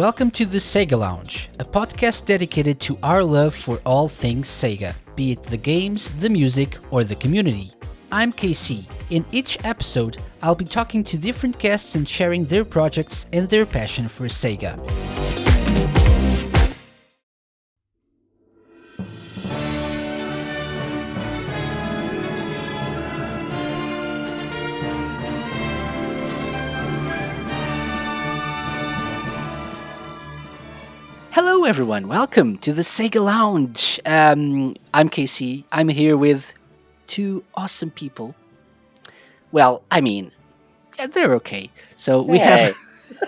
Welcome to the Sega Lounge, a podcast dedicated to our love for all things Sega, be it the games, the music, or the community. I'm KC. In each episode, I'll be talking to different guests and sharing their projects and their passion for Sega. Hello everyone, welcome to the Sega Lounge. I'm KC. I'm here with two awesome people. Well, I mean, they're okay. So we have from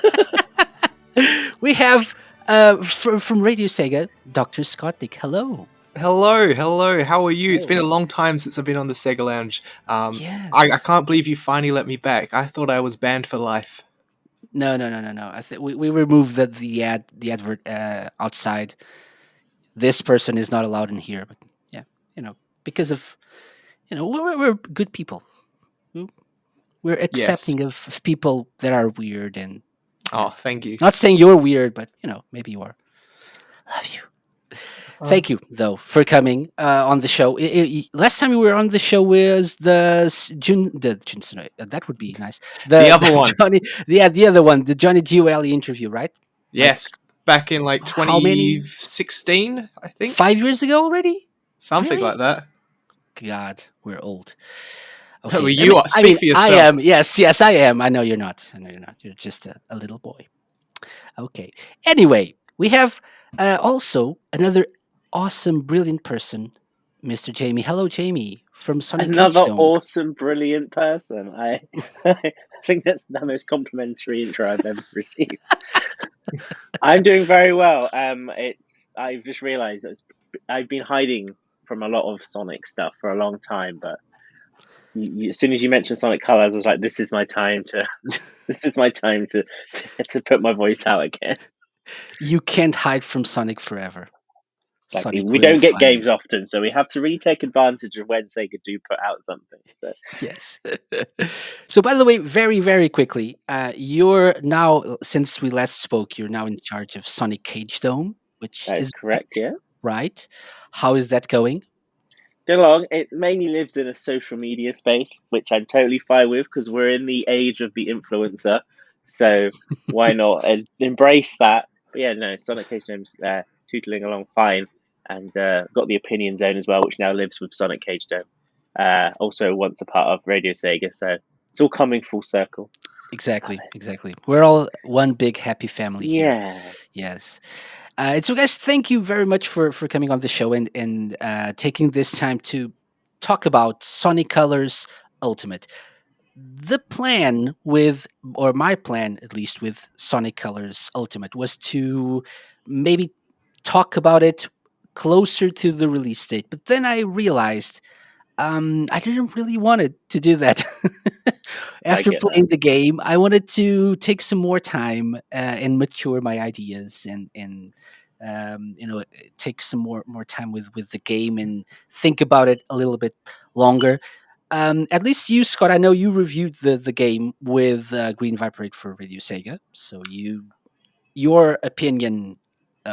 RadioSEGA, DrScottnik. Hello. Hello. How are you? It's been a Hey. long time since I've been on the Sega Lounge. Yes. I can't believe you finally let me back. I thought I was banned for life. No. I think we removed the advert outside. This person is not allowed in here, but yeah, because of we're good people. We're Yes. accepting of people that are weird and Oh, thank you. not saying you're weird, but maybe you are. Love you. Um, Thank you though for coming on the show. Last time you were on the show was June. That would be nice. The other one. Johnny, the other one, the Johnny Giueli interview, right? Yes, back in like How many? 2016, I think. 5 years ago already? Something Really? like that. God, we're old. Well, you are. Speak for I yourself. am. Yes, I am. I know you're not. You're just a little boy. Okay. Anyway, we have also another awesome, brilliant person, Mr. Jamie. Hello, Jamie from Sonic Another Colo. awesome, brilliant person. I think that's the most complimentary intro I've ever received. I'm doing very well. I've just realised I've been hiding from a lot of Sonic stuff for a long time, but as soon as you mentioned Sonic Colors, I was like, "This is my time to, to put my voice out again." You can't hide from Sonic forever. Exactly. Sonic We will don't get find games you. often, so we have to really take advantage of when Sega do put out something. So. Yes. So, by the way, very, very quickly, you're now, since we last spoke, you're now in charge of Sonic Cage Dome, which That is is correct, back, yeah. right? How is that going? Along, it mainly lives in a social media space, which I'm totally fine with because we're in the age of the influencer. So why not embrace that? But yeah, no, Sonic Cage Dome's tootling along fine, and got the Opinion Zone as well, which now lives with Sonic Cage Dome. Also once a part of Radio Sega, so it's all coming full circle. Exactly. We're all one big happy family here. Yeah. Yes. And so, guys, thank you very much for coming on the show and taking this time to talk about Sonic Colors Ultimate. The plan or my plan at least, with Sonic Colors Ultimate was to maybe talk about it closer to the release date. But then I realized I didn't really want it to do that. I After get playing the game, I wanted to take some more time and mature my ideas and take some more time with the game and think about it a little bit longer. At least you, Scott, I know you reviewed the game with Green Viperate for Radio Sega, so your opinion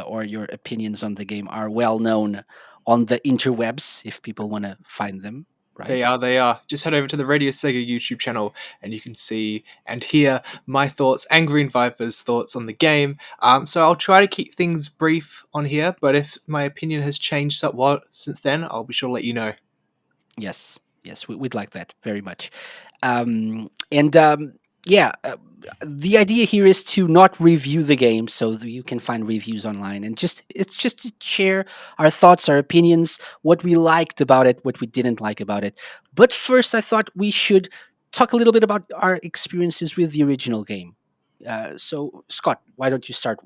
or your opinions on the game are well known on the interwebs if people want to find them, right? They are. Just head over to the Radio Sega YouTube channel and you can see and hear my thoughts and Green Viper's thoughts on the game. So I'll try to keep things brief on here, but if my opinion has changed somewhat since then, I'll be sure to let you know. Yes, we'd like that very much. The idea here is to not review the game, so that you can find reviews online, and it's just to share our thoughts, our opinions, what we liked about it, what we didn't like about it. But first, I thought we should talk a little bit about our experiences with the original game. So, Scott, why don't you start?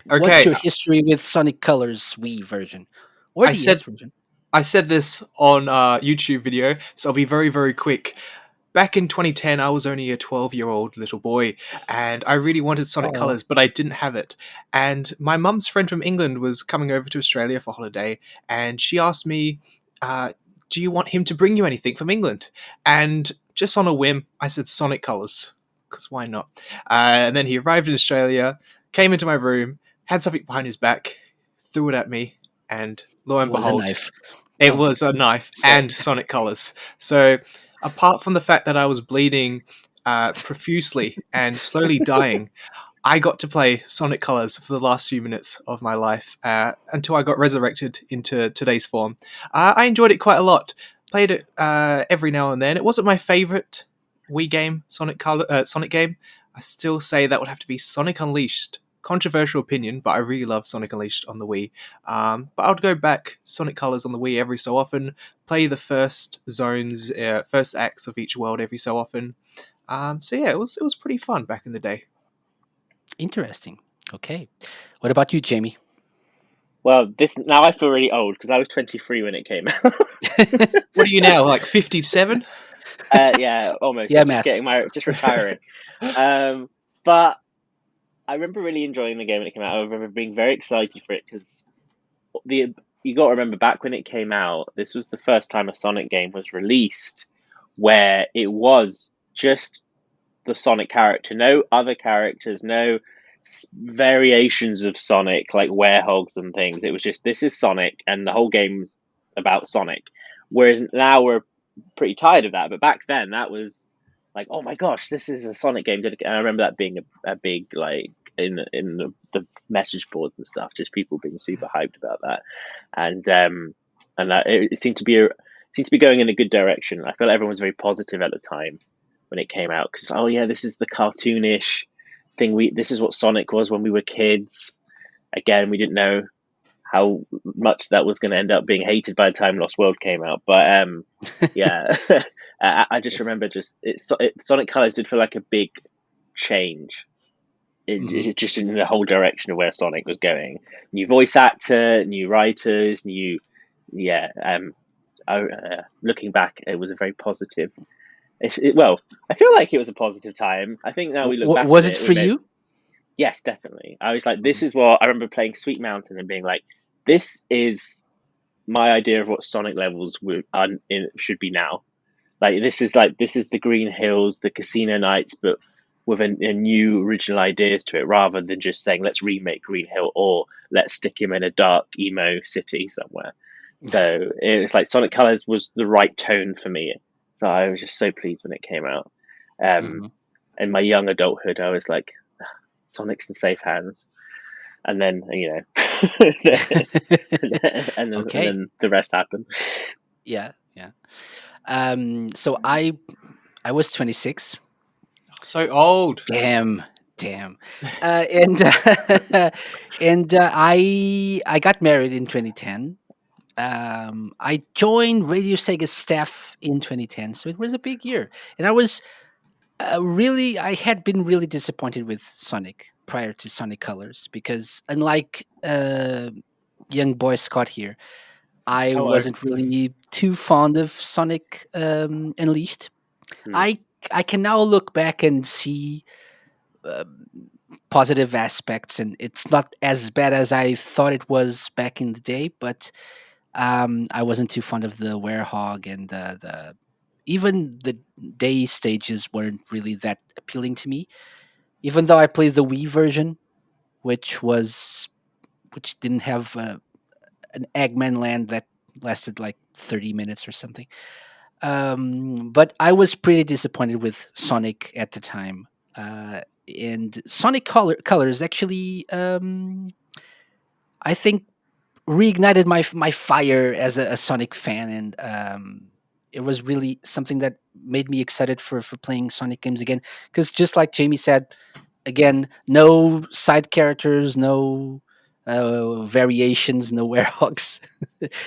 What's Okay, your history with Sonic Colors Wii version or I DS said version? I said this on a YouTube video, so I'll be very, very quick. Back in 2010, I was only a 12-year-old little boy, and I really wanted Sonic Oh. Colors, but I didn't have it. And my mum's friend from England was coming over to Australia for holiday, and she asked me, do you want him to bring you anything from England? And just on a whim, I said Sonic Colors, because why not? And then he arrived in Australia, came into my room, had something behind his back, threw it at me, and lo It and was a behold, knife. it Oh, was a knife sorry. and Sonic Colors. So, apart from the fact that I was bleeding profusely and slowly dying, I got to play Sonic Colors for the last few minutes of my life until I got resurrected into today's form. I enjoyed it quite a lot. Played it every now and then. It wasn't my favorite Wii game, Sonic game. I still say that would have to be Sonic Unleashed. Controversial opinion, but I really love Sonic Unleashed on the Wii. But I would go back Sonic Colors on the Wii every so often. Play the first zones, first acts of each world every so often. So yeah, it was pretty fun back in the day. Interesting. Okay. What about you, Jamie? Well, this now I feel really old because I was 23 when it came out. What are you now, like 57? Yeah, almost. Yeah, I'm just maths. getting my just retiring. But I remember really enjoying the game when it came out. I remember being very excited for it because the you got to remember back when it came out, this was the first time a Sonic game was released where it was just the Sonic character, no other characters, no variations of Sonic like werehogs and things. It was just this is Sonic, and the whole game's about Sonic. Whereas now we're pretty tired of that, but back then that was like, oh my gosh, this is a Sonic game. And I remember that being a big like in the message boards and stuff, just people being super hyped about that, and that it seemed to be going in a good direction. I feel like everyone was very positive at the time when it came out because oh yeah, this is the cartoonish thing. This is what Sonic was when we were kids. Again, we didn't know how much that was going to end up being hated by the time Lost World came out. But yeah, I just remember Sonic Colors did feel like a big change. Mhm. It just in the whole direction of where Sonic was going. New voice actor, new writers, new yeah. Looking back, it was a very positive. Well, I feel like it was a positive time. I think now we look back Was at it it, we for made you? yes, definitely. I was like, Mhm. this is what I remember playing Sweet Mountain and being like, this is my idea of what Sonic levels should be now. This is the Green Hills, the Casino Nights, but with a new original ideas to it, rather than just saying let's remake Green Hill or let's stick him in a dark emo city somewhere. So it was like Sonic Colors was the right tone for me. So I was just so pleased when it came out. Um, Mhm. in my young adulthood, I was like, Sonic's in safe hands, and then and Okay. then the rest happened. Yeah. Yeah. So I was 26. So old. Damn. Damn. And and I got married in 2010. I joined Radio Sega staff in 2010, so it was a big year. And I had been really disappointed with Sonic prior to Sonic Colors because, unlike young boy Scott here, I Hello. wasn't really too fond of Sonic Unleashed. Hmm. I I can now look back and see uh, positive aspects, and it's not as bad as I thought it was back in the day. But I wasn't too fond of the werehog, and the even the day stages weren't really that appealing to me. Even though I played the Wii version, which didn't have an Eggman land that lasted like 30 minutes or something. But I was pretty disappointed with Sonic at the time. And Colors actually, I think, reignited my fire as a Sonic fan, and it was really something that made me excited for playing Sonic games again. Because just like Jamie said, again, no side characters, no variations, no werehogs,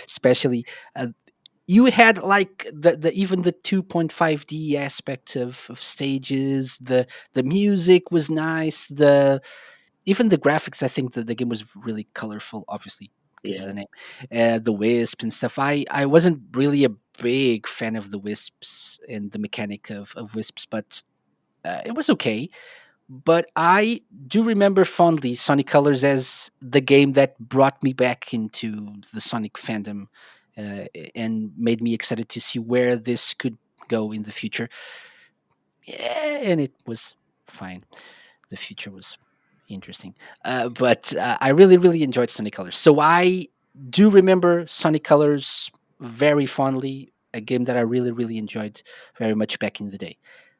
especially. You had like the even the 2.5D aspect of stages. The music was nice. The even the graphics, I think the game was really colorful, obviously because of Yeah, the name. The wisp and stuff. I wasn't really a big fan of the wisps and the mechanic of wisps, but it was okay. But I do remember fondly Sonic Colors as the game that brought me back into the Sonic fandom, and made me excited to see where this could go in the future. Yeah, and it was fine. The future was. Interesting. But I really, really enjoyed Sonic Colors. So I do remember Sonic Colors very fondly, a game that I really, really enjoyed very much back in the day.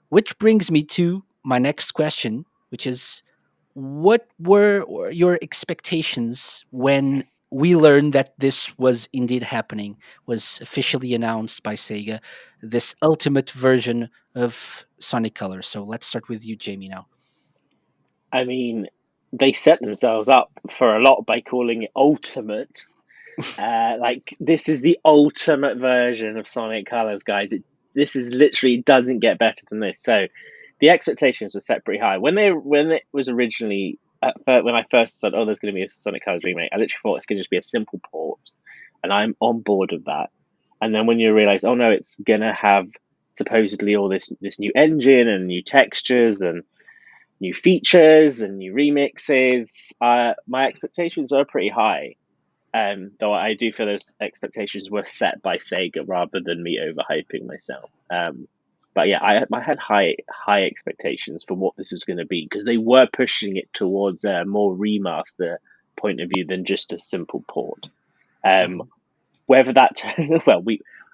Which brings me to my next question, which is what were your expectations when we learned that this was indeed happening, was officially announced by Sega, this ultimate version of Sonic Colors? So let's start with you, Jamie, now. I mean, they set themselves up for a lot by calling it Ultimate. Like this is the ultimate version of Sonic Colors, guys. This is literally doesn't get better than this. So the expectations were set pretty high when it was originally when I first said, "Oh, there's going to be a Sonic Colors remake." I literally thought it's going to just be a simple port, and I'm on board with that. And then when you realize, oh no, it's going to have supposedly all this new engine and new textures and new features and new remixes, my expectations were pretty high. Though I do feel those expectations were set by Sega rather than me overhyping myself. But yeah, I had high expectations for what this was going to be because they were pushing it towards a more remaster point of view than just a simple port. Mhm. Whether that well,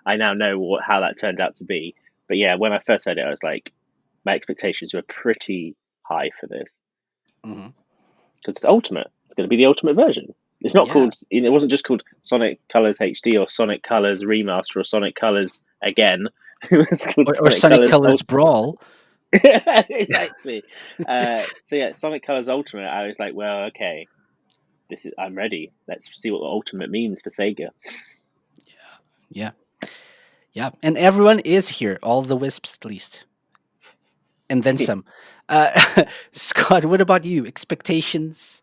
I now know how that turned out to be. But yeah, when I first heard it, I was like, my expectations were pretty high for this Mhm. because it's ultimate. It's going to be the ultimate version. It's not Yeah. called. It wasn't just called Sonic Colors HD or Sonic Colors Remaster or Sonic Colors again. It was called Or Sonic Sonic Colors Colors Brawl. exactly. So yeah, Sonic Colors Ultimate. I was like, well, okay, this is. I'm ready. Let's see what the Ultimate means for Sega. Yeah. Yeah. And everyone is here, all the wisps at least. And then some. Scott, what about you? Expectations?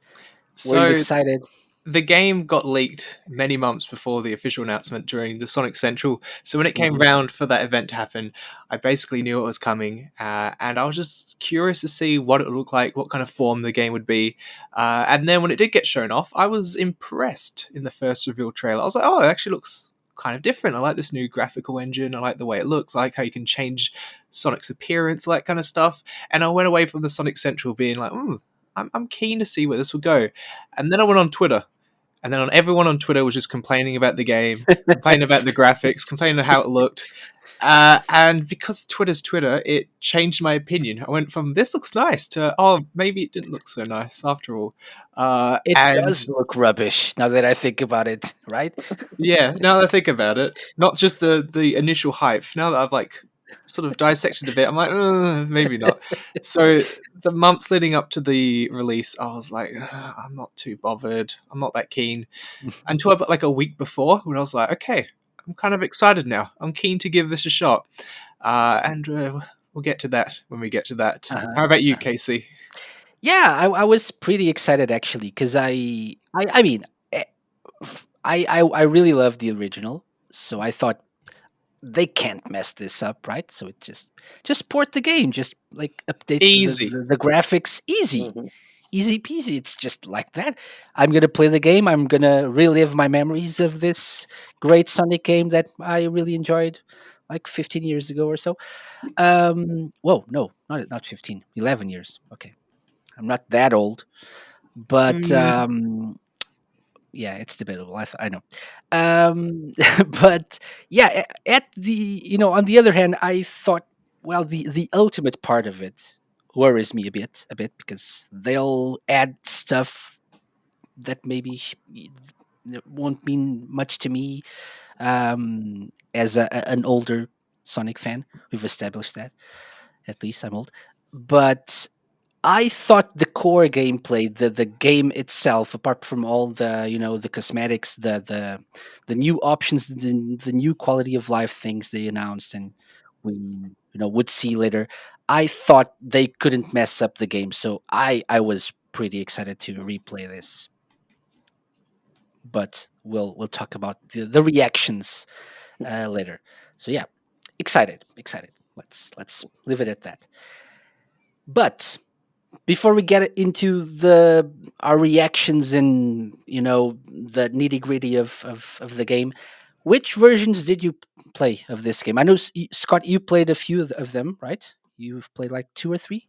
Were you So excited? the game got leaked many months before the official announcement during the Sonic Central. So when it came Hmm. round for that event to happen, I basically knew it was coming, and I was just curious to see what it would look like, what kind of form the game would be. And then when it did get shown off, I was impressed in the first reveal trailer. I was like, oh, it actually looks kind of different. I like this new graphical engine. I like the way it looks. I like how you can change Sonic's appearance, that kind of stuff. And I went away from the Sonic Central being like, I'm keen to see where this will go. And then I went on Twitter, and then everyone on Twitter was just complaining about the game, complaining about the graphics, complaining how it looked. And because Twitter's Twitter, it changed my opinion. I went from this looks nice to maybe it didn't look so nice after all. It And does look rubbish now that I think about it, right? yeah, now that I think about it, not just the initial hype. Now that I've like sort of dissected a bit, I'm like, maybe not. So the months leading up to the release, I was like, I'm not too bothered. I'm not that keen. Until about like a week before, when I was like, okay, I'm kind of excited now. I'm keen to give this a shot. And we'll get to that when we get to that. Uh-huh. How about you, Casey? Yeah, I was pretty excited actually because I mean, eh, I really love the original, so I thought they can't mess this up, right? So it just port the game, just like update Easy. the graphics, easy, Hmm. easy peasy. It's just like that. I'm gonna play the game. I'm gonna relive my memories of this great Sonic game that I really enjoyed, like 15 years ago or so. Whoa, no, not 15, 11 years. Okay, I'm not that old, but Mm, yeah, it's debatable. I know, but yeah, at the on the other hand, I thought, well, the ultimate part of it worries me a bit because they'll add stuff that maybe it won't mean much to me as an older Sonic fan. We've established that. At least I'm old, but I thought the core gameplay, the game itself, apart from all the the cosmetics, the new options, the new quality of life things they announced, and we would see later. I thought they couldn't mess up the game, so I was pretty excited to replay this. But we'll talk about the reactions later. So yeah, excited. Let's leave it at that. But before we get into the our reactions and the nitty gritty of the game, which versions did you play of this game? I know Scott, you played a few of them, right? You've played like two or three.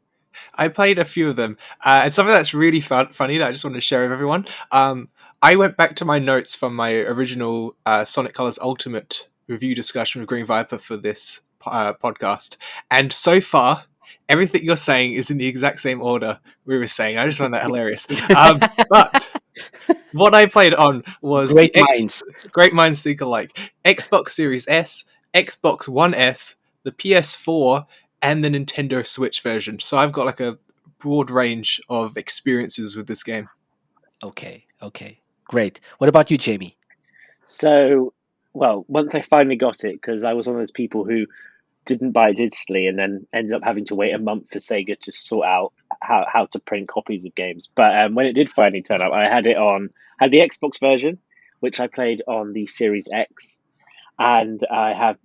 I played a few of them, and something that's really funny that I just wanted to share with everyone. I went back to my notes from my original Sonic Colors Ultimate review discussion with Green Viper for this podcast, and so far, everything you're saying is in the exact same order we were saying. I just find that hilarious. But what I played on was Great minds. Great minds think alike. Xbox Series S, Xbox One S, the PS4, and the Nintendo Switch version. So I've got like a broad range of experiences with this game. Okay, great. What about you, Jamie? So, well, once I finally got it, because I was one of those people who didn't buy it digitally and then ended up having to wait a month for Sega to sort out how to print copies of games. But when it did finally turn up, I had the Xbox version, which I played on the Series X, and I have,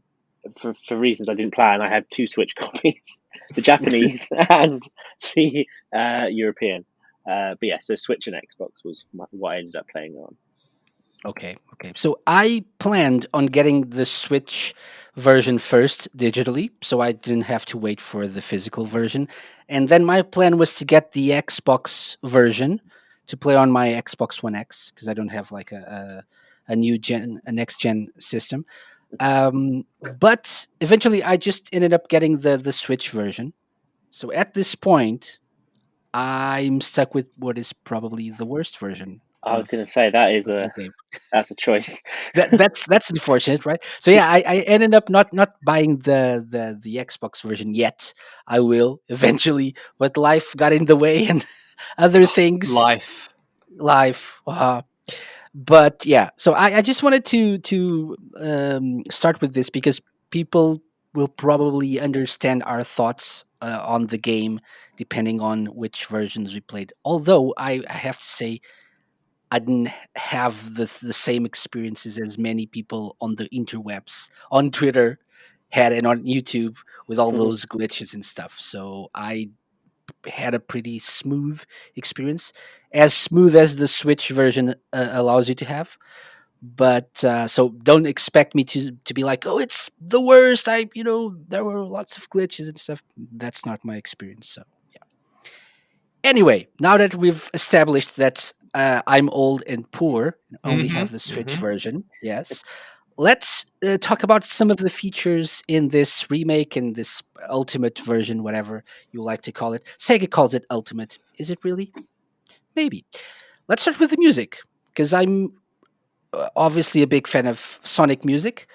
for reasons I didn't plan, I had two Switch copies, the Japanese and the European. But yeah, so Switch and Xbox was what I ended up playing on. Okay. So I planned on getting the Switch version first digitally, so I didn't have to wait for the physical version. And then my plan was to get the Xbox version to play on my Xbox One X because I don't have like a next gen system. But eventually, I just ended up getting the Switch version. So at this point, I'm stuck with what is probably the worst version I was going of to say the game. that's a choice. That's unfortunate, right? So yeah, I ended up not buying the Xbox version yet. I will eventually, but life got in the way and other things. Life. Life. But yeah, so I just wanted to start with this because people will probably understand our thoughts on the game depending on which versions we played. Although I have to say I didn't have the same experiences as many people on the interwebs, on Twitter, had and on YouTube with all Mhm. those glitches and stuff. So I had a pretty smooth experience, as smooth as the Switch version allows you to have. But so don't expect me to be like, oh, it's the worst. There were lots of glitches and stuff. That's not my experience. So anyway, now that we've established that I'm old and poor and only have the Switch version, yes, let's talk about some of the features in this remake and this ultimate version, whatever you like to call it. Sega calls it ultimate. Is it really? Maybe. Let's start with the music, because I'm obviously a big fan of Sonic music.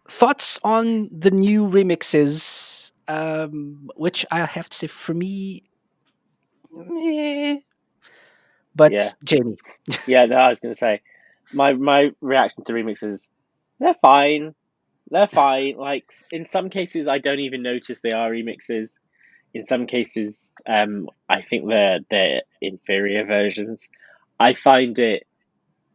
Thoughts on the new remixes, which I have to say for me, meh, Yeah, but Jamie. yeah. No, I was going to say my reaction to remixes, they're fine. They're fine. Like in some cases, I don't even notice they are remixes. In some cases, I think they're inferior versions. I find it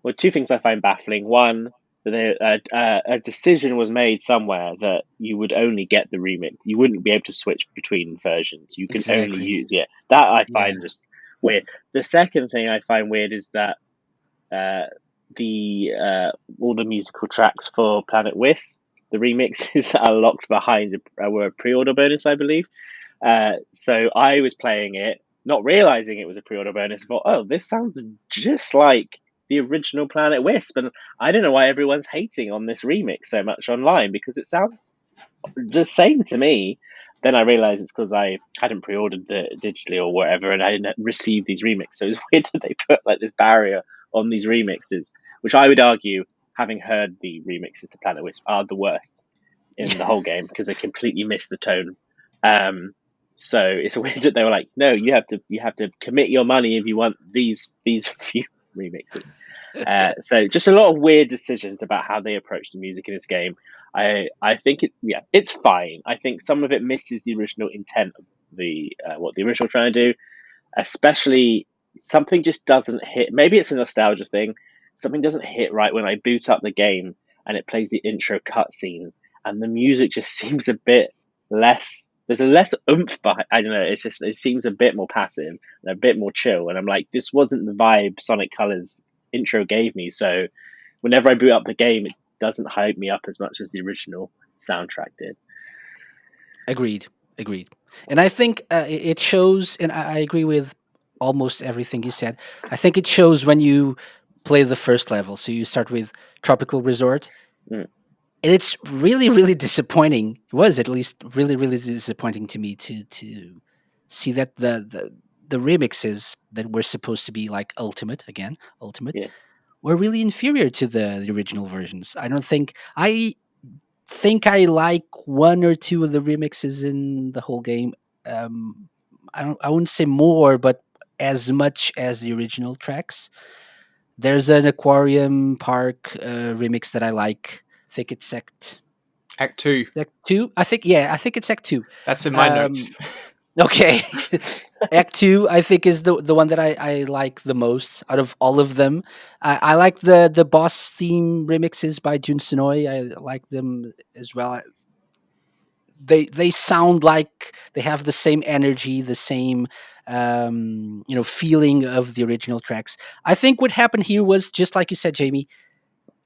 well. Two things I find baffling. One, that a decision was made somewhere that you would only get the remix. You wouldn't be able to switch between versions. You can only Exactly. use it. That I Yeah. find just weird. The second thing I find weird is that uh, the all the musical tracks for Planet Wisp, the remixes are locked behind were a pre-order bonus, I believe. So I was playing it, not realizing it was a pre-order bonus. Thought, oh, this sounds just like the original Planet Wisp, and I don't know why everyone's hating on this remix so much online because it sounds the same to me. Then I realized it's because I hadn't pre-ordered the digitally or whatever, and I didn't receive these remixes. So it's weird that they put like this barrier on these remixes, which I would argue, having heard the remixes to Planet Wisp, are the worst in the whole game because they completely miss the tone. Um, so it's weird that they were like, no, you have to commit your money if you want these few remixes. So just a lot of weird decisions about how they approach the music in this game. I think it's fine. I think some of it misses the original intent of the what the original trying to do, especially something just doesn't hit. Maybe it's a nostalgia thing. Something doesn't hit right when I boot up the game and it plays the intro cutscene, and the music just seems a bit less. There's a less oomph behind. I don't know. It seems a bit more passive and a bit more chill. And I'm like, this wasn't the vibe Sonic Colors intro gave me. So whenever I boot up the game, it doesn't hype me up as much as the original soundtrack did. Agreed. Agreed. And I think it shows, and I agree with almost everything you said. I think it shows when you play the first level. So you start with Tropical Resort, Mm, and it's really, really disappointing. It was at least really, really disappointing to me to see that the remixes that were supposed to be like ultimate, yeah. were really inferior to the original versions. I don't think I like one or two of the remixes in the whole game. Um, I wouldn't say more, but as much as the original tracks. There's an aquarium park remix that I like. I think it's Act 2. Act Two. I think it's Act Two. That's in my notes. Um, okay, Act Two. I think is the one that I like the most out of all of them. I like the boss theme remixes by Jun Sonoy. I like them as well. They sound like they have the same energy, the same feeling of the original tracks. I think what happened here was just like you said, Jamie.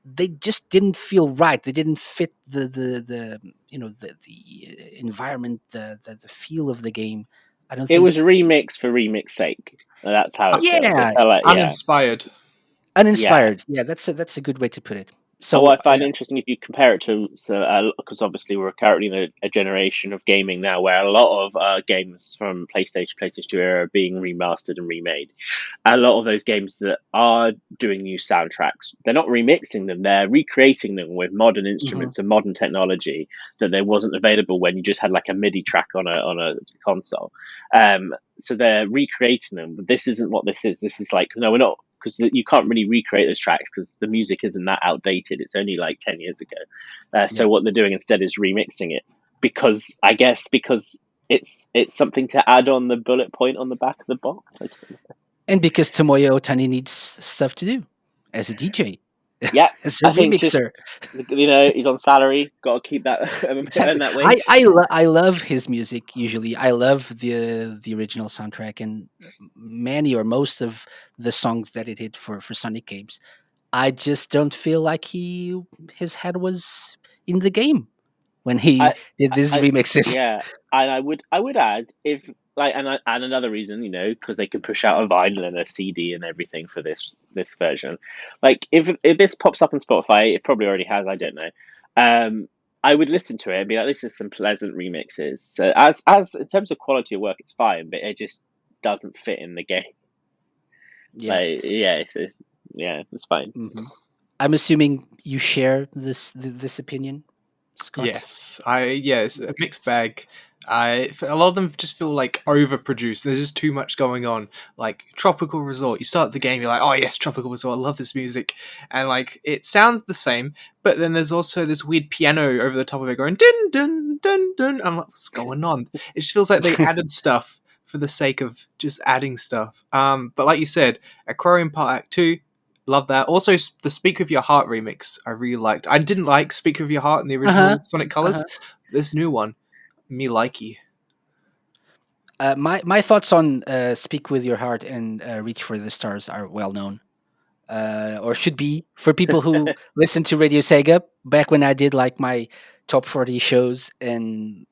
They just didn't feel right. They didn't fit the environment, the feel of the game. I don't It think. was remix for remix sake. That's how it feels. It Yeah, felt like, yeah. Uninspired. Yeah. uninspired. Yeah, that's a good way to put it. And So what I find interesting, if you compare it to, so because obviously we're currently in a generation of gaming now where a lot of games from PlayStation 2 era are being remastered and remade. A lot of those games that are doing new soundtracks, they're not remixing them; they're recreating them with modern mhm. instruments and modern technology that there wasn't available when you just had like a MIDI track on a console. So they're recreating them, but this isn't what this is. This is like, no, we're not, because you can't really recreate those tracks because the music isn't that outdated. It's only like 10 years ago. Yeah, So what they're doing instead is remixing it because I guess because it's something to add on the bullet point on the back of the box. I don't know. and because Tomoyo Otani needs stuff to do as a DJ, Yeah, as a I think just remixer. he's on salary, got to keep that earn Exactly. that wage. I love his music. Usually, I love the original soundtrack and many or most of the songs that it did for Sonic games. I just don't feel like his head was in the game when he I, did these I remixes. yeah, and I would add if like and another reason, because they can push out a vinyl and a CD and everything for this version. Like if this pops up on Spotify, it probably already has. I don't know. I would listen to it and be like, this is some pleasant remixes. So as in terms of quality of work, it's fine, but it just doesn't fit in the game. Yeah. Like yeah, it's fine. hmm I'm assuming you share this opinion, Scott. Yes, it's a mixed bag. A lot of them just feel like overproduced. There's just too much going on. Like Tropical Resort, you start the game, you're like, oh yes, Tropical Resort, I love this music, and like it sounds the same, but then there's also this weird piano over the top of it going dun dun dun dun. I'm like, what's going on? It just feels like they added stuff for the sake of just adding stuff. But like you said, Aquarium Park Act 2. Love that. Also, the Speak with Your Heart remix, I really liked. I didn't like Speak with Your Heart in the Uh huh. original Sonic Uh Colors. huh. This new one, me likey. My thoughts on "Speak with Your Heart" and "Reach for the Stars" are well known. Or should be for people who listen to Radio Sega. Back when I did like my top 40 shows, and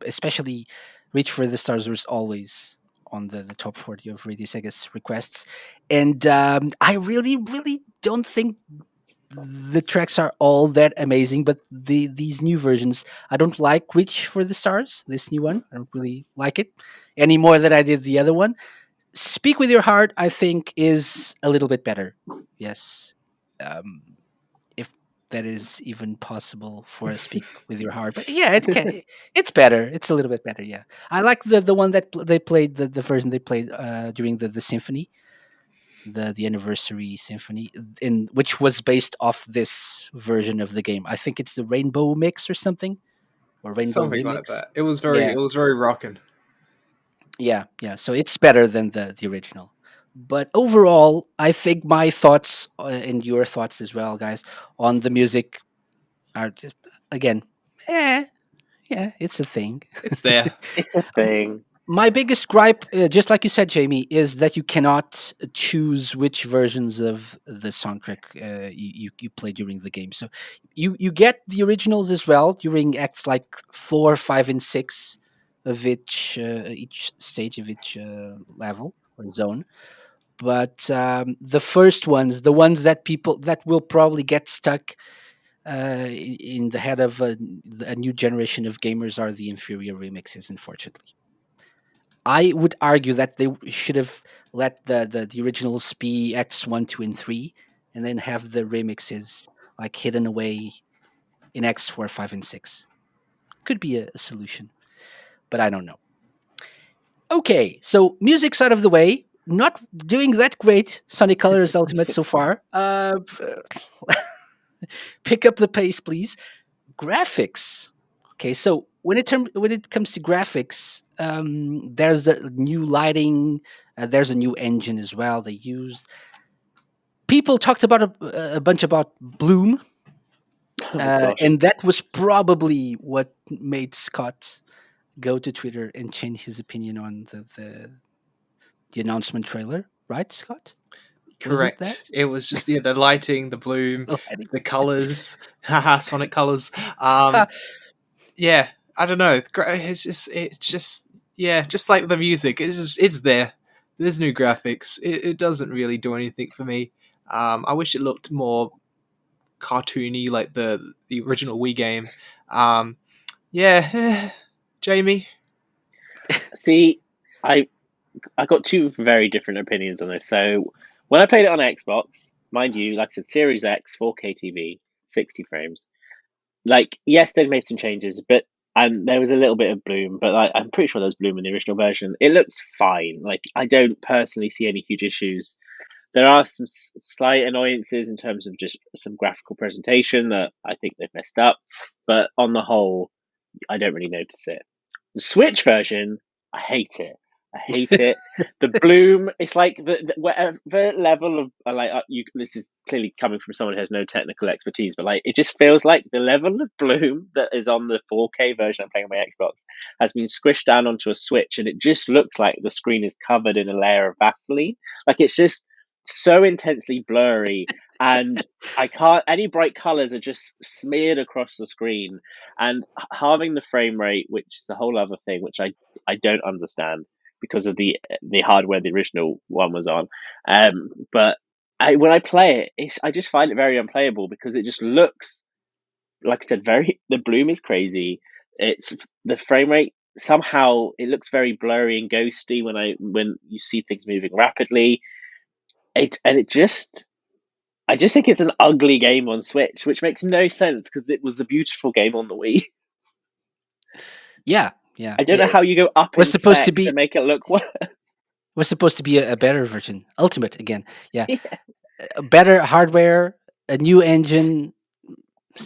especially Reach for the Stars was always on the top 40 of Radio Sega's requests. And I really, really don't think the tracks are all that amazing, but these new versions, I don't like Reach for the Stars, this new one. I don't really like it any more than I did the other one. Speak with Your Heart, I think, is a little bit better. Yes. Um, if that is even possible for a Speak with Your Heart. But yeah, it's better. It's a little bit better, yeah. I like the one that they played, the version they played during the symphony, the anniversary symphony, in which was based off this version of the game. I think it's the Rainbow Mix or something, or Rainbow Something like Remix. that. It Yeah, was very rocking. yeah. So it's better than the original. But overall, I think my thoughts and your thoughts as well, guys, on the music are just, again, eh, yeah, it's a thing. It's there. It's a thing. My biggest gripe, just like you said, Jamie, is that you cannot choose which versions of the soundtrack you play during the game. So you get the originals as well during acts like 4, 5, and 6. of each stage of each level or zone. But the first ones, the ones that people that will probably get stuck in the head of a new generation of gamers, are the inferior remixes. Unfortunately, I would argue that they should have let the originals be X 1, 2, and 3, and then have the remixes like hidden away in X 4, 5, and 6. Could be a solution, but I don't know. Okay, so music's out of the way. Not doing that great, Sonic Colors Ultimate so far. Pick up the pace, please. Graphics. Okay, so when it comes to graphics, there's a new lighting. There's a new engine as well they used. People talked about a bunch about Bloom, Oh gosh. and that was probably what made Scott go to Twitter and change his opinion on the announcement trailer, right, Scott? Was it that? Correct. It was just the lighting, the bloom, Lighting. the colors, haha, Sonic colors. Yeah, I don't know. It's just yeah, just like the music. It's there. There's new graphics. It doesn't really do anything for me. I wish it looked more cartoony like the original Wii game. Yeah, Jamie. See, I got two very different opinions on this. So when I played it on Xbox, mind you, like I said, Series X, 4K TV, 60 frames. Like, yes, they've made some changes, but and there was a little bit of bloom, but I'm pretty sure there was bloom in the original version. It looks fine. Like, I don't personally see any huge issues. There are some slight annoyances in terms of just some graphical presentation that I think they've messed up, but on the whole, I don't really notice it. The Switch version, I hate it. I hate it. The bloom, it's like the whatever level of you. This is clearly coming from someone who has no technical expertise, but like it just feels like the level of bloom that is on the 4K version I'm playing on my Xbox has been squished down onto a Switch, and it just looks like the screen is covered in a layer of Vaseline. Like it's just so intensely blurry, and I can't. Any bright colors are just smeared across the screen, and halving the frame rate, which is a whole other thing, which I don't understand because of the hardware the original one was on. But when I play it, I just find it very unplayable because it just looks, like I said, very. The bloom is crazy. It's the frame rate somehow it looks very blurry and ghosty when you see things moving rapidly. I just think it's an ugly game on Switch, which makes no sense because it was a beautiful game on the Wii. Yeah, yeah. I don't know how you go up in Was supposed to specs be and make it look worse. was supposed to be a better version, Ultimate again. Yeah, a better hardware, a new engine. Yeah,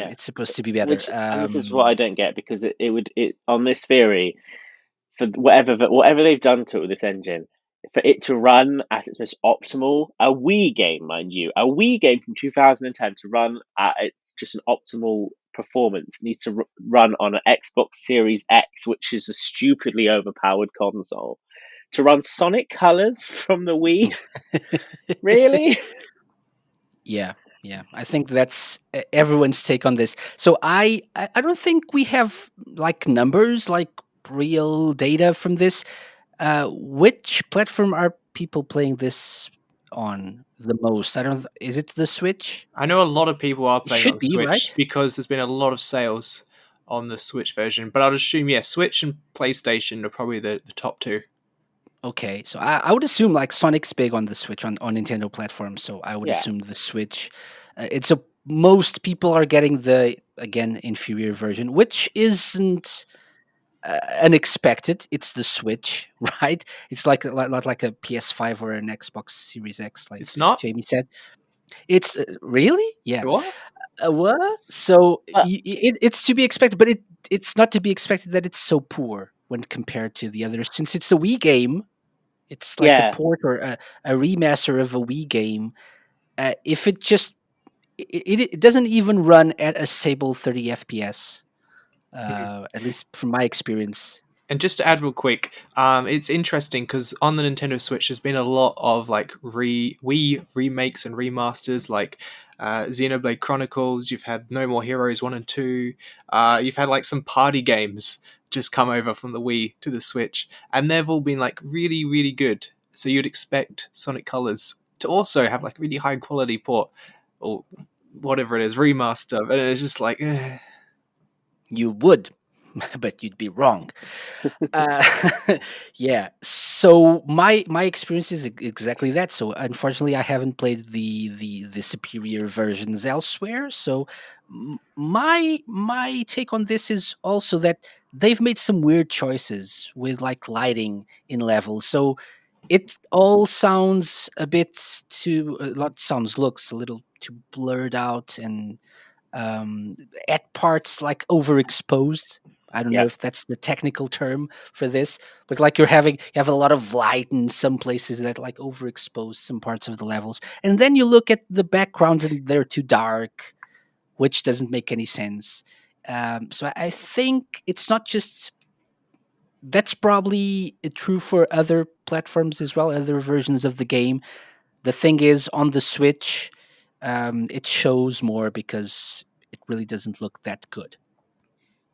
It's supposed to be better. and this is what I don't get because it on this theory for whatever they've done to it with this engine, for it to run at its most optimal, a Wii game, mind you, a Wii game from 2010 to run at its just an optimal performance needs to run on an Xbox Series X, which is a stupidly overpowered console. To run Sonic Colors from the Wii, really? Yeah, yeah. I think that's everyone's take on this. So I don't think we have like numbers, like real data from this. Which platform are people playing this on the most? I don't. Is it the Switch? I know a lot of people are It playing it should on be Switch right. because there's been a lot of sales on the Switch version, but I'd assume yeah, Switch and PlayStation are probably the top two. Okay, so I would assume like Sonic's big on the Switch on Nintendo platforms, so I would Yeah, assume the Switch. It's a most people are getting the again inferior version, which isn't unexpected. It's the Switch, right? It's not like a PS5 or an Xbox Series X, like It's not? Jamie said. It's really, yeah. What? What? So but it's to be expected, but it's not to be expected that it's so poor when compared to the others. Since it's a Wii game, it's like a yeah, port or a remaster of a Wii game. If it just it doesn't even run at a stable 30 FPS. Hmm. At least from my experience. And just to add real quick, it's interesting because on the Nintendo Switch, there's been a lot of like Wii remakes and remasters. Like Xenoblade Chronicles. You've had No More Heroes 1 and 2. You've had like some party games just come over from the Wii to the Switch, and they've all been like really, really good. So you'd expect Sonic Colors to also have like a really high quality port or whatever it is, remaster, and it's just like, You would, but you'd be wrong. Uh, yeah. So my experience is exactly that. So unfortunately, I haven't played the superior versions elsewhere. So my take on this is also that they've made some weird choices with like lighting in levels. So it all sounds a bit too a lot sounds looks a little too blurred out and um, at parts like overexposed. I don't know Yeah. if that's the technical term for this, but like you have a lot of light in some places that like overexpose some parts of the levels, and then you look at the backgrounds and they're too dark, which doesn't make any sense. So I think it's not just that's probably true for other platforms as well, other versions of the game. The thing is, on the Switch, it shows more because it really doesn't look that good.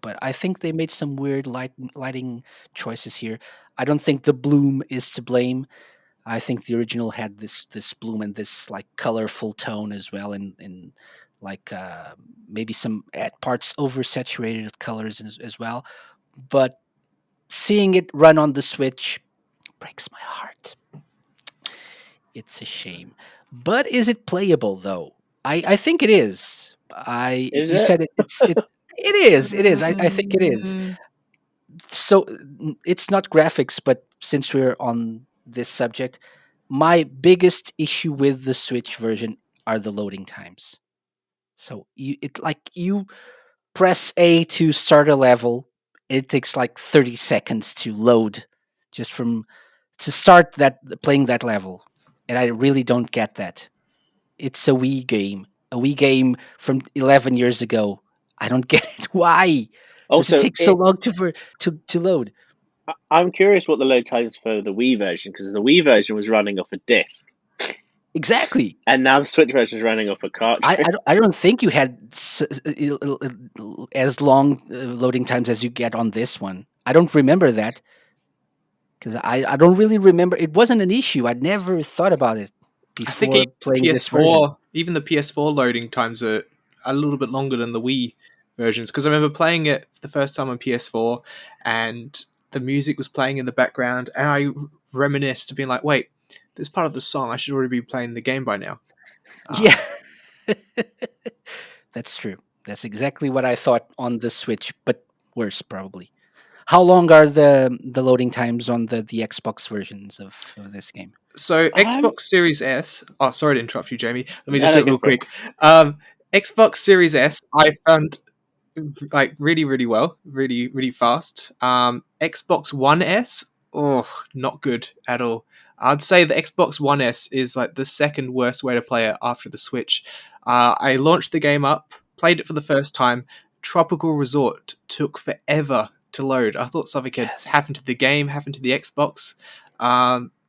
But I think they made some weird lighting choices here. I don't think the bloom is to blame. I think the original had this bloom and this like colorful tone as well, and like maybe some at parts oversaturated colors as well. But seeing it run on the Switch breaks my heart. It's a shame. But is it playable though? I think it is. Is You it? said it is. It is. I think it is. So it's not graphics, but since we're on this subject, my biggest issue with the Switch version are the loading times. So you press A to start a level, it takes like 30 seconds to load just from to start that playing that level. And I really don't get that. It's a Wii game. A Wii game from 11 years ago. I don't get it. Why does it Also, take so long to load? I'm curious what the load times for the Wii version, because the Wii version was running off a disc, Exactly. and now the Switch version is running off a cartridge. I don't think you had as long loading times as you get on this one. I don't remember that because I don't really remember. It wasn't an issue. I'd never thought about it I think before even playing this version. PS4, even the PS4 loading times are a little bit longer than the Wii versions. Because I remember playing it the first time on PS4, and the music was playing in the background, and I reminisced, being like, "Wait, this part of the song, I should already be playing the game by now." Yeah, that's true. That's exactly what I thought on the Switch, but worse probably. How long are the loading times on the Xbox versions of this game? So I'm Xbox Series S. Oh, sorry to interrupt you, Jamie. Let me just no, do no, it go real for it. quick. Xbox Series S, I found like really, really well, really, really fast. Xbox One S, oh, not good at all. I'd say the Xbox One S is like the second worst way to play it after the Switch. I launched the game up, played it for the first time. Tropical Resort took forever to load. I thought something had Yes. happened to the game, happened to the Xbox.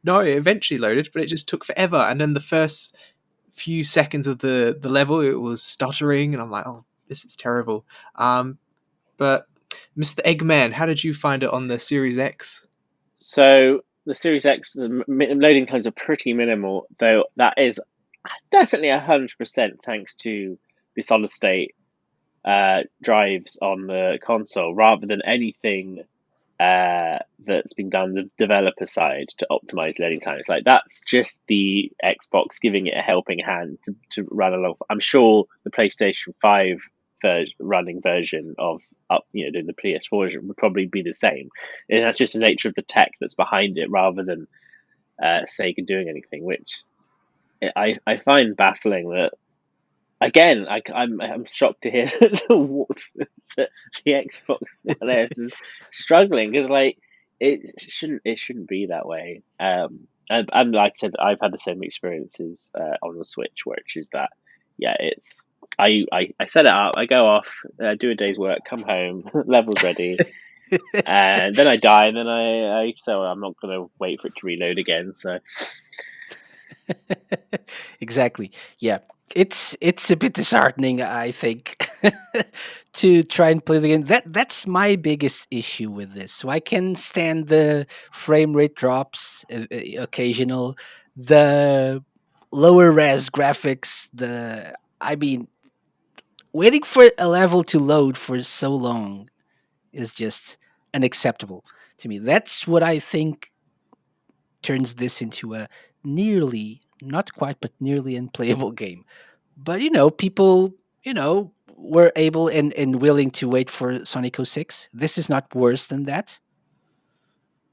No, it eventually loaded, but it just took forever. And then the first few seconds of the level, it was stuttering, and I'm like, oh, this is terrible. But Mr. Eggman, how did you find it on the Series X? So the Series X, the loading times are pretty minimal, though that is definitely 100% thanks to the solid state drives on the console, rather than anything that's been done the developer side to optimize loading times. Like that's just the Xbox giving it a helping hand to run along. I'm sure the PlayStation 5 running version of doing the PS4 version would probably be the same. And that's just the nature of the tech that's behind it, rather than Sega doing anything, which I find baffling. That again, I'm shocked to hear that the Xbox One S is struggling, because like it shouldn't be that way. And like I said, I've had the same experiences on the Switch, which is that yeah, it's I set it up, I go off, do a day's work, come home, levels ready, and then I die, and then so I'm not gonna wait for it to reload again. So Exactly. Yeah. it's a bit disheartening, I think, to try and play the game. That's my biggest issue with this. So I can stand the frame rate drops, occasional, the lower res graphics. I mean, waiting for a level to load for so long is just unacceptable to me. That's what I think turns this into a nearly, not quite, but nearly unplayable game. But people, were able and willing to wait for Sonic 06. This is not worse than that,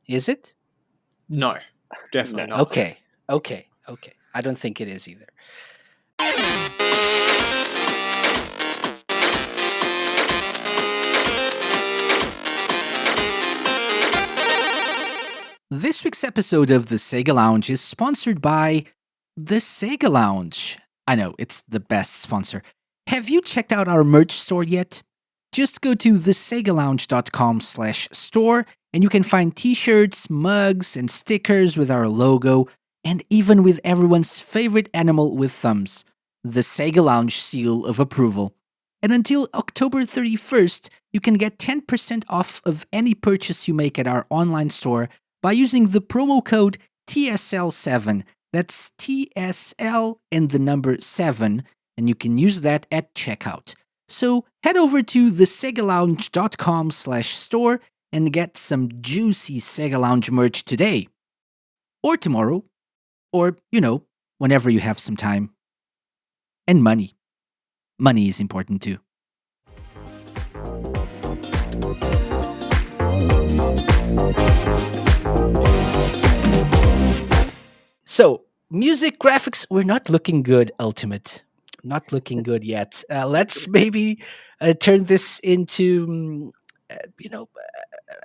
is it? No, definitely No. not. Okay, okay. I don't think it is either. This week's episode of the Sega Lounge is sponsored by the Sega Lounge. I know, it's the best sponsor. Have you checked out our merch store yet? Just go to thesegalounge.com/store and you can find t-shirts, mugs, and stickers with our logo, and even with everyone's favorite animal with thumbs, the Sega Lounge seal of approval. And until October 31st, you can get 10% off of any purchase you make at our online store by using the promo code TSL7. That's TSL and the number 7, and you can use that at checkout. So head over to thesegalounge.com/store and get some juicy Sega Lounge merch today. Or tomorrow. Or, whenever you have some time. And money. Money is important too. So, music graphics, we're not looking good, Ultimate. Not looking good yet. Let's maybe turn this into,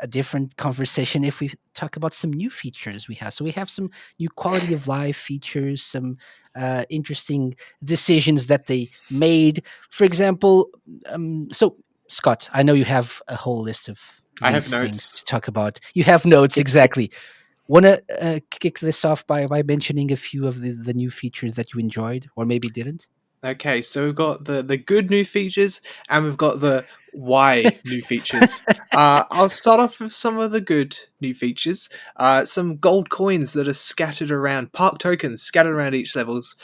a different conversation if we talk about some new features we have. So we have some new quality of life features, some interesting decisions that they made. For example, so Scott, I know you have a whole list of I have these things notes. to talk about. You have notes, exactly. Want to kick this off by mentioning a few of the new features that you enjoyed or maybe didn't? Okay, so we've got the good new features and we've got the why new features. I'll start off with some of the good new features. Some gold coins that are scattered around, park tokens scattered around each levels,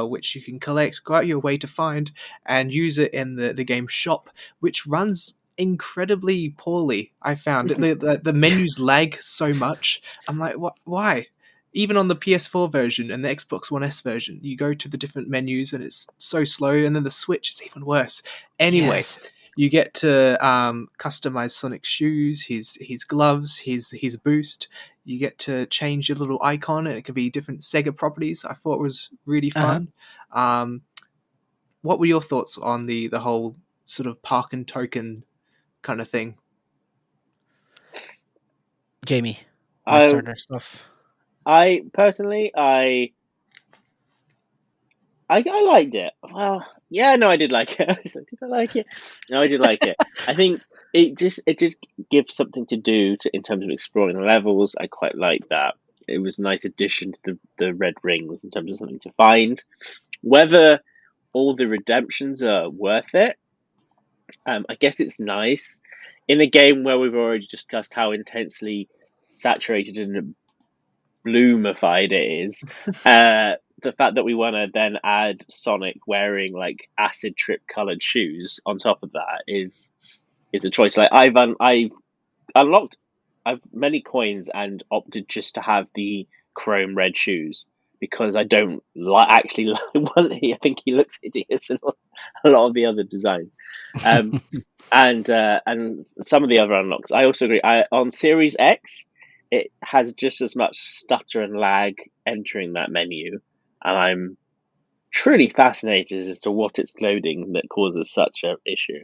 which you can collect, go out your way to find, and use it in the game shop, which runs incredibly poorly. I found the menus lag so much. I'm like, what? Why? Even on the PS4 version and the Xbox One S version, you go to the different menus and it's so slow, and then the Switch is even worse. Anyway, Yes. you get to customize Sonic's shoes, his gloves, his boost. You get to change your little icon, and it can be different Sega properties. I thought it was really Uh-huh. fun. Um, what were your thoughts on the whole sort of park and token kind of thing? Jamie, want to I start our stuff? I personally I liked it. Well, yeah, no, I did like it. I was like, did I like it? No, I did like it. I think it did give something to do in terms of exploring the levels. I quite liked that. It was a nice addition to the red rings in terms of something to find. Whether all the redemptions are worth it, I guess it's nice in a game where we've already discussed how intensely saturated and bloomified it is. The fact that we want to then add Sonic wearing like acid trip colored shoes on top of that is a choice. Like I've unlocked I've many coins and opted just to have the chrome red shoes because I don't actually like one. I think he looks hideous in a lot of the other designs. Um, and some of the other unlocks. I also agree. On Series X, it has just as much stutter and lag entering that menu, and I'm truly fascinated as to what it's loading that causes such a issue.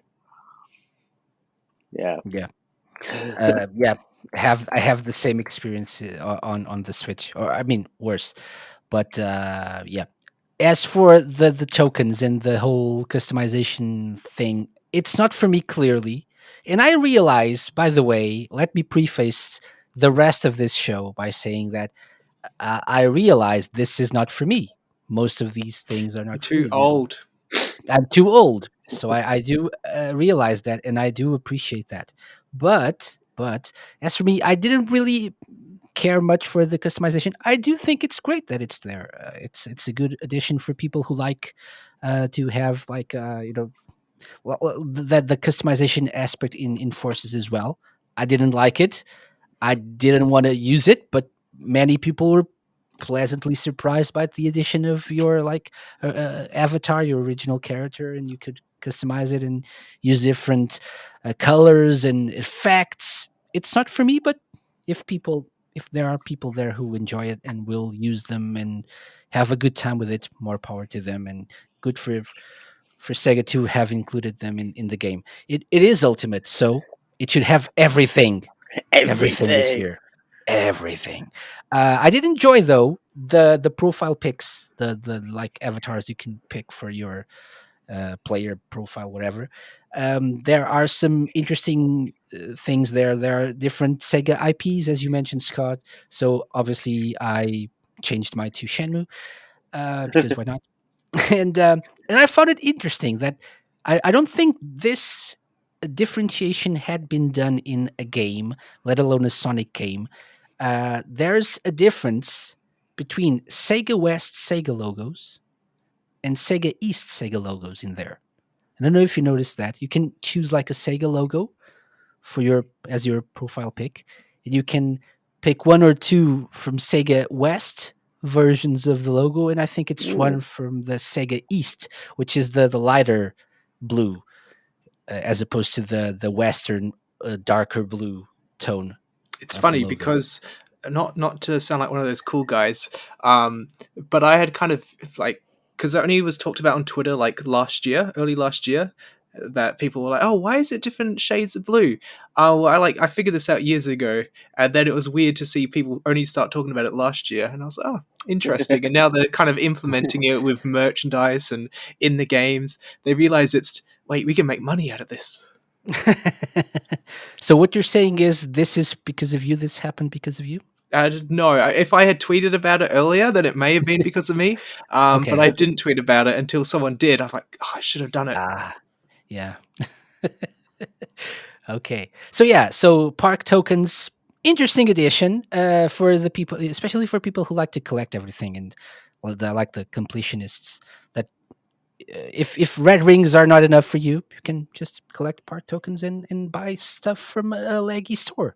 Yeah. Yeah. Yeah, I have the same experience on the Switch, or I mean worse. But yeah, as for the tokens and the whole customization thing, it's not for me clearly. And I realize, by the way, let me preface the rest of this show by saying that I realize this is not for me. most of these things are You're not too free. old. I'm too old, so I do realize that, and I do appreciate that. But as for me, I didn't really care much for the customization. I do think it's great that it's there. It's a good addition for people who like to have like that the customization aspect in forces as well. I didn't like it. I didn't want to use it, but many people were pleasantly surprised by the addition of your like avatar, your original character, and you could customize it and use different colors and effects. It's not for me, but if people, if there are people there who enjoy it and will use them and have a good time with it, more power to them, and good for Sega to have included them in the game. It is Ultimate, so it should have everything. Everything is Everything. here. Everything. I did enjoy though the profile pics, the like avatars you can pick for your player profile, whatever. There are some interesting things there. There are different Sega IPs, as you mentioned, Scott. So obviously, I changed my to Shenmue because why not? And I found it interesting that I don't think this differentiation had been done in a game, let alone a Sonic game. There's a difference between Sega West Sega logos and Sega East Sega logos in there. I don't know if you noticed that. You can choose like a Sega logo for your as your profile pick, and you can pick one or two from Sega West versions of the logo, and I think it's Ooh. one from the Sega East, which is the lighter blue, as opposed to the Western darker blue tone It's of the funny logo. because not to sound like one of those cool guys, um, but I had kind of like because it only was talked about on Twitter like last year, early last year, that people were like, "Oh, why is it different shades of blue?" Oh, well, I figured this out years ago, and then it was weird to see people only start talking about it last year, and I was like, "Oh, interesting." And now they're kind of implementing it with merchandise and in the games. They realize it's wait, we can make money out of this. So what you're saying is this is because of you. This happened because of you. No, if I had tweeted about it earlier, then it may have been because of me. But Okay. I didn't tweet about it until someone did. I was like, oh, I should have done it. Ah, yeah. Okay. So yeah, so park tokens, interesting addition for the people, especially for people who like to collect everything and well, like the completionists. That if red rings are not enough for you, you can just collect park tokens and buy stuff from a leggy store.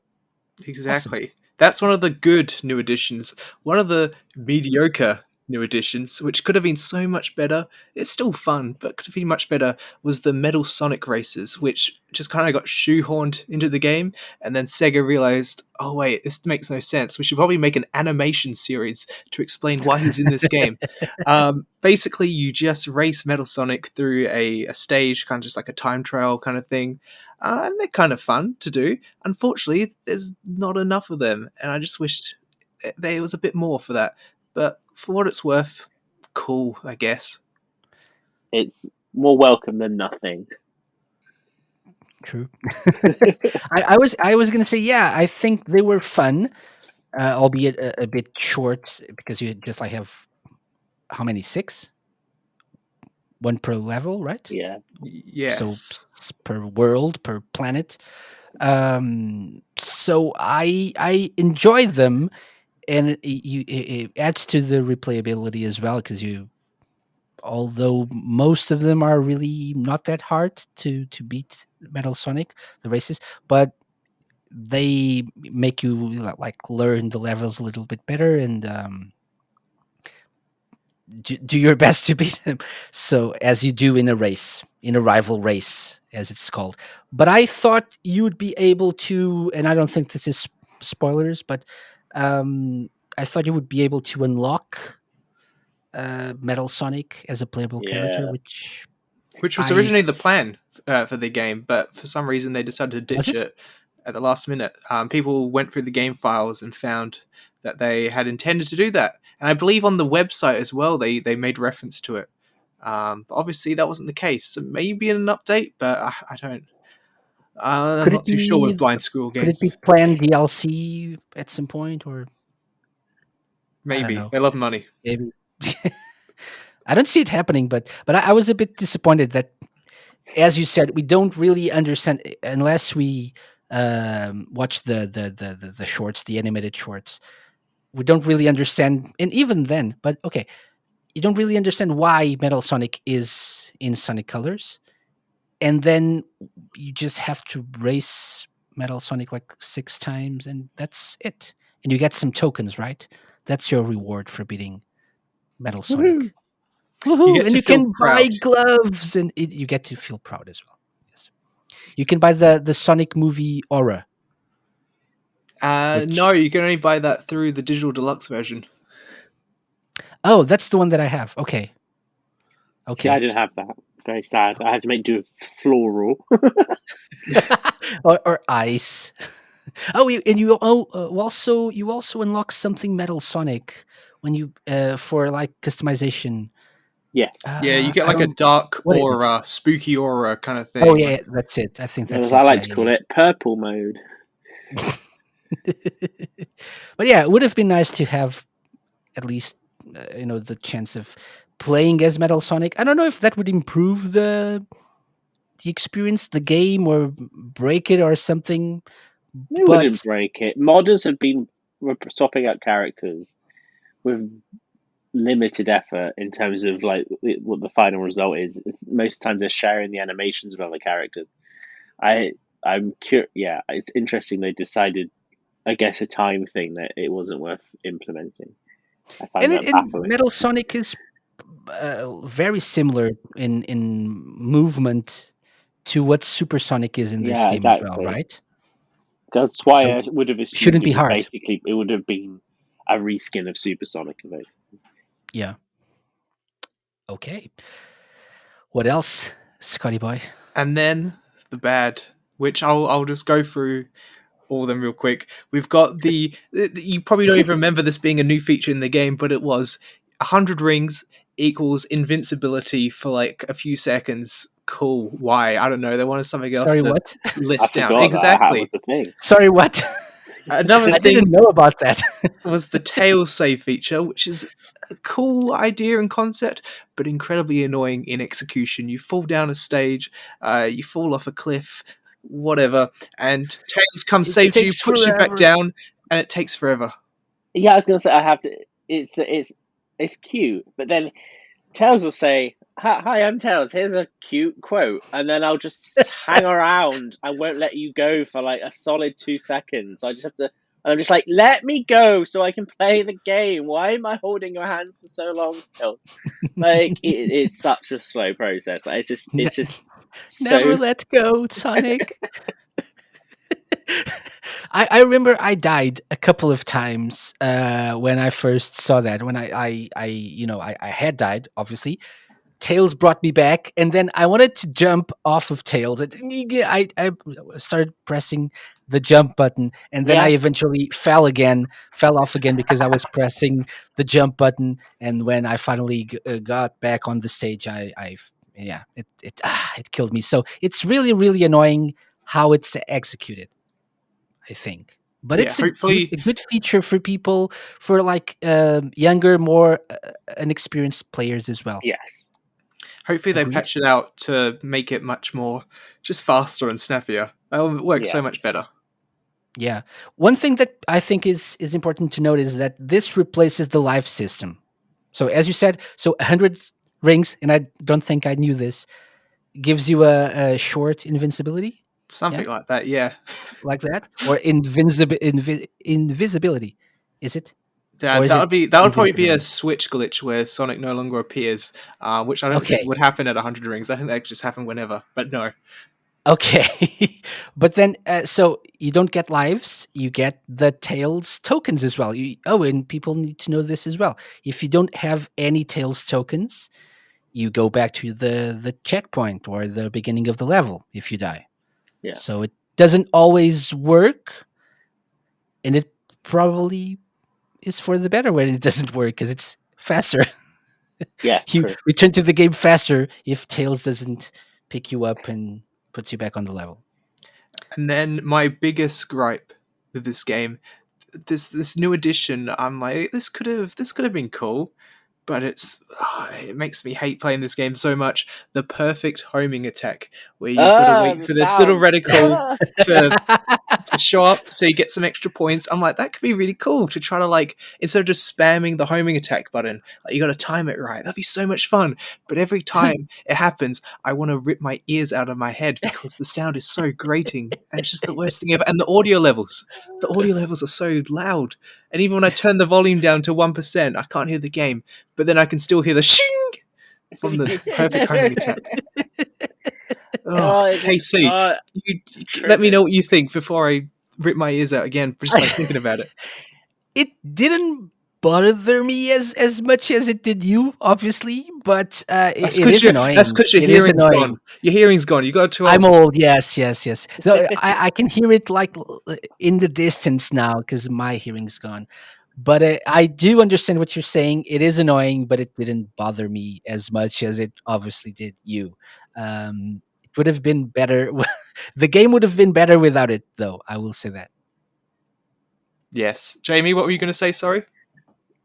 Awesome. Exactly. That's one of the good new additions. One of the mediocre new additions, which could have been so much better. It's still fun, but could have been much better, was the Metal Sonic races, which just kind of got shoehorned into the game. And then Sega realized, oh, wait, this makes no sense. We should probably make an animation series to explain why he's in this game. Basically, you just race Metal Sonic through a stage, kind of just like a time trial kind of thing. And they're kind of fun to do. Unfortunately, there's not enough of them, and I just wish there was a bit more for that. But for what it's worth, cool, I guess. It's more welcome than nothing. True. I was gonna say yeah. I think they were fun, albeit a bit short because you just like have how many, six, one per level, right? Yeah. So Yes. per world, per planet. So I enjoy them, and it adds to the replayability as well because you, although most of them are really not that hard to beat Metal Sonic the races, but they make you like learn the levels a little bit better and do your best to beat them. So as you do in a race, in a rival race, as it's called. But I thought you would be able to, and I don't think this is spoilers, but um, I thought you would be able to unlock Metal Sonic as a playable character, Yeah. which Which was I originally the plan for the game, but for some reason they decided to was ditch it. it at the last minute. People went through the game files and found that they had intended to do that. And I believe on the website as well, they made reference to it. But obviously, that wasn't the case. So maybe in an update, but I don't. I'm Could not it too sure with be? blind squirrel Could it be games. planned DLC at some point, or I don't Maybe know, they love money. maybe. I don't see it happening, but I was a bit disappointed that, as you said, we don't really understand unless we watch the shorts, the animated shorts. We don't really understand, and even then, but okay, you don't really understand why Metal Sonic is in Sonic Colors, and then you just have to race Metal Sonic like 6 times, and that's it. And you get some tokens, right? That's your reward for beating Metal Woohoo! Sonic. You Woohoo! get And to you feel can buy proud. gloves, and you get to feel proud as well. Yes, you can buy the Sonic movie Aura, which No, you can only buy that through the digital deluxe version. oh, that's the one that I have. Okay, See, I okay, didn't have that. It's very sad. I had to make do with floral. or ice. Oh, and you also unlock something Metal Sonic when you for like customization. Yes. Yeah, you get I like a don't. dark What is it? aura, spooky aura kind of Oh thing. yeah, that's it. I think Or that's as I it. like Yeah, to call yeah, it, purple mode. yeah. But yeah, it would have been nice to have at least the chance of playing as Metal Sonic. I don't know if that would improve the experience, the game, or break it or something. They wouldn't But break it. Modders have been swapping out characters with limited effort in terms of like what the final result is. Most times they're sharing the animations of other characters. I I'm curious. Yeah, it's interesting they decided. I guess a time thing that it wasn't worth implementing. I find that and baffling. Metal Sonic is very similar in movement to what Supersonic is in this Yeah, game as well, exactly. right? That's why So I would have assumed shouldn't it be was hard. basically it would have been a reskin of Supersonic. Yeah. Okay. What else, Scotty boy? And then the bad, which I'll just go through all of them real quick. We've got you probably don't even remember this being a new feature in the game, but it was 100 rings equals invincibility for like a few seconds. Cool. Why? I don't know. They wanted something else Sorry, to what? I list down. forgot that was Exactly. the thing. Sorry, what? Another I didn't thing know about that. was the tail save feature, which is a cool idea and concept, but incredibly annoying in execution. You fall down a stage, you fall off a cliff, whatever, and Tails comes, It saves you, takes puts you back forever. down, and it takes forever. Yeah, I was gonna say I have to. It's cute, but then Tails will say, "Hi, I'm Tails. Here's a cute quote," and then I'll just hang around. I won't let you go for like a solid 2 seconds. I just have to. And I'm just like, let me go so I can play the game. Why am I holding your hands for so long, Tails? Like it's such a slow process. Ne- It's just Never so let go, Sonic. I remember I died a couple of times when I first saw that. When I had died, obviously. Tails brought me back, and then I wanted to jump off of Tails. I started pressing the jump button, and then I yeah. eventually fell off again because I was pressing the jump button. And when I finally got back on the stage, yeah, it killed me. So it's really really annoying how it's executed, I think. But Yeah, it's hopefully, a good feature for people for like younger, more inexperienced players as well. Yes. hopefully they Agreed. patch it out to make it much more just faster and snappier. That'll work Yeah. so much better. Yeah. One thing that I think is important to note is that this replaces the life system. So as you said, so 100 rings, and I don't think I knew this, gives you a short invincibility. Yeah, Something like that, yeah. like that, or invisibility. Is it, or is it That would probably be a invincibility? Switch glitch where Sonic no longer appears, which I don't think Okay. would happen at 100 rings. I think that could just happen whenever. But no, Okay. But then, so you don't get lives, you get the Tails tokens as well. And people need to know this as well. If you don't have any Tails tokens, you go back to the checkpoint or the beginning of the level if you die. Yeah. So it doesn't always work, and it probably is for the better when it doesn't work because it's faster. Yeah. You True. return to the game faster if Tails doesn't pick you up and puts you back on the level. and then my biggest gripe with this game, this new edition, I'm like, this could have been cool. but it makes me hate playing this game so much. The perfect homing attack, where you've got to wait The for this little sound. reticle to show up so you get some extra points. I'm like, that could be really cool to try to, like, instead of just spamming the homing attack button, like, you got to time it right. That'd be so much fun. But every time it happens, I want to rip my ears out of my head because the sound is so grating, and it's just the worst thing ever. And the audio levels are so loud. And even when I turn the volume down to 1%, I can't hear the game, but then I can still hear the shing from the perfect homing attack. Oh, KC, you let me know what you think before I rip my ears out again just by thinking about it. It didn't bother me as much as it did you, obviously, but it is annoying. That's because your hearing's gone. Your hearing's gone. You got too old. I'm old. Yes. So I can hear it like in the distance now because my hearing's gone. But I do understand what you're saying. It is annoying, but it didn't bother me as much as it obviously did you. It would have been better. The game would have been better without it, though. I will say that. Yes, Jamie, what were you going to say? Sorry.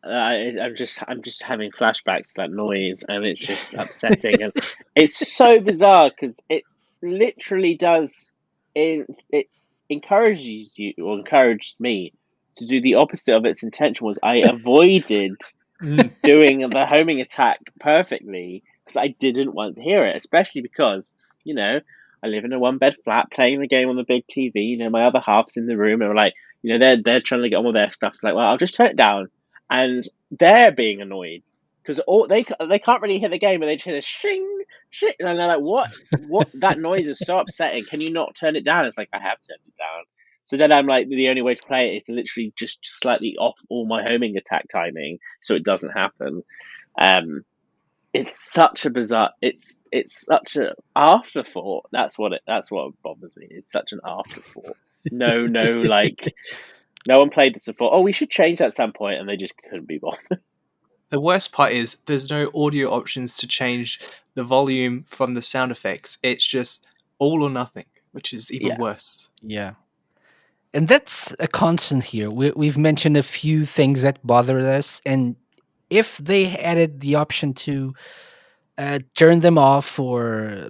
I'm just having flashbacks to that noise, and it's just upsetting, and it's so bizarre because it literally does. It encourages you, or encouraged me, to do the opposite of its intention. Was I avoided doing the homing attack perfectly because I didn't want to hear it, especially because I live in a one-bed flat playing the game on the big TV. My other half's in the room, and we're like, they're trying to get on with their stuff. Like, well, I'll just turn it down, and they're being annoyed because all they can't really hear the game, and they just hear this shing, shit, and they're like, what? That noise is so upsetting. Can you not turn it down? It's like, I have turned it down. So then I'm like, the only way to play it is to literally just slightly off all my homing attack timing so it doesn't happen. It's such a bizarre. It's such an afterthought. That's what bothers me. It's such an afterthought. No, like no one played this before. Oh, we should change that at some point, and they just couldn't be bothered. The worst part is there's no audio options to change the volume from the sound effects. It's just all or nothing, which is even worse. Yeah. And that's a constant here. We've mentioned a few things that bother us, and if they added the option to turn them off, or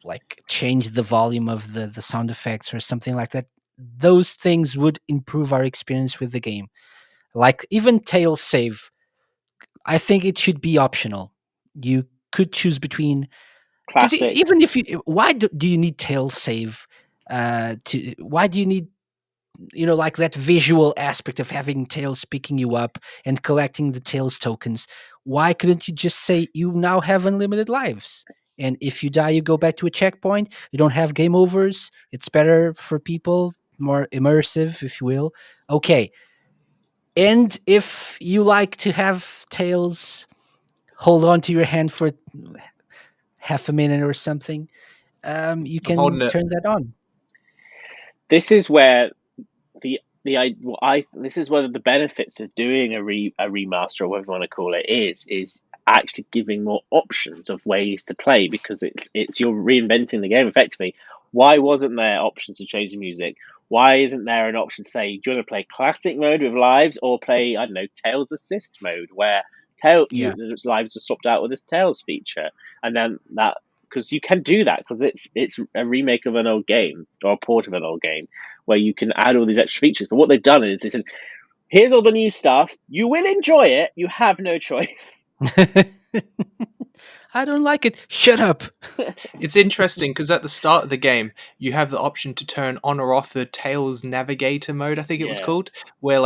like change the volume of the sound effects or something like that, those things would improve our experience with the game. Like even tail save, I think it should be optional. You could choose between, because Classic. even if you, why do you need tail save? Why do you need like that visual aspect of having tails picking you up and collecting the tails tokens? Why couldn't you just say you now have unlimited lives, and if you die you go back to a checkpoint? You don't have game overs. It's better for people, more immersive, if you will. Okay. And if you like to have tails hold on to your hand for half a minute or something, you can turn that on. This is where this is whether the benefits of doing a remaster, or whatever you want to call it, is actually giving more options of ways to play, because it's you're reinventing the game effectively. Why wasn't there options to change the music? Why isn't there an option to say, do you want to play classic mode with lives, or play, I don't know, Tails Assist mode, where lives are swapped out with this Tails feature, and then that, because you can do that because it's a remake of an old game, or a port of an old game, where you can add all these extra features. But what they've done is they said, here's all the new stuff. You will enjoy it. You have no choice. I don't like it. Shut up. It's interesting because at the start of the game, you have the option to turn on or off the Tails Navigator mode, I think it was called, where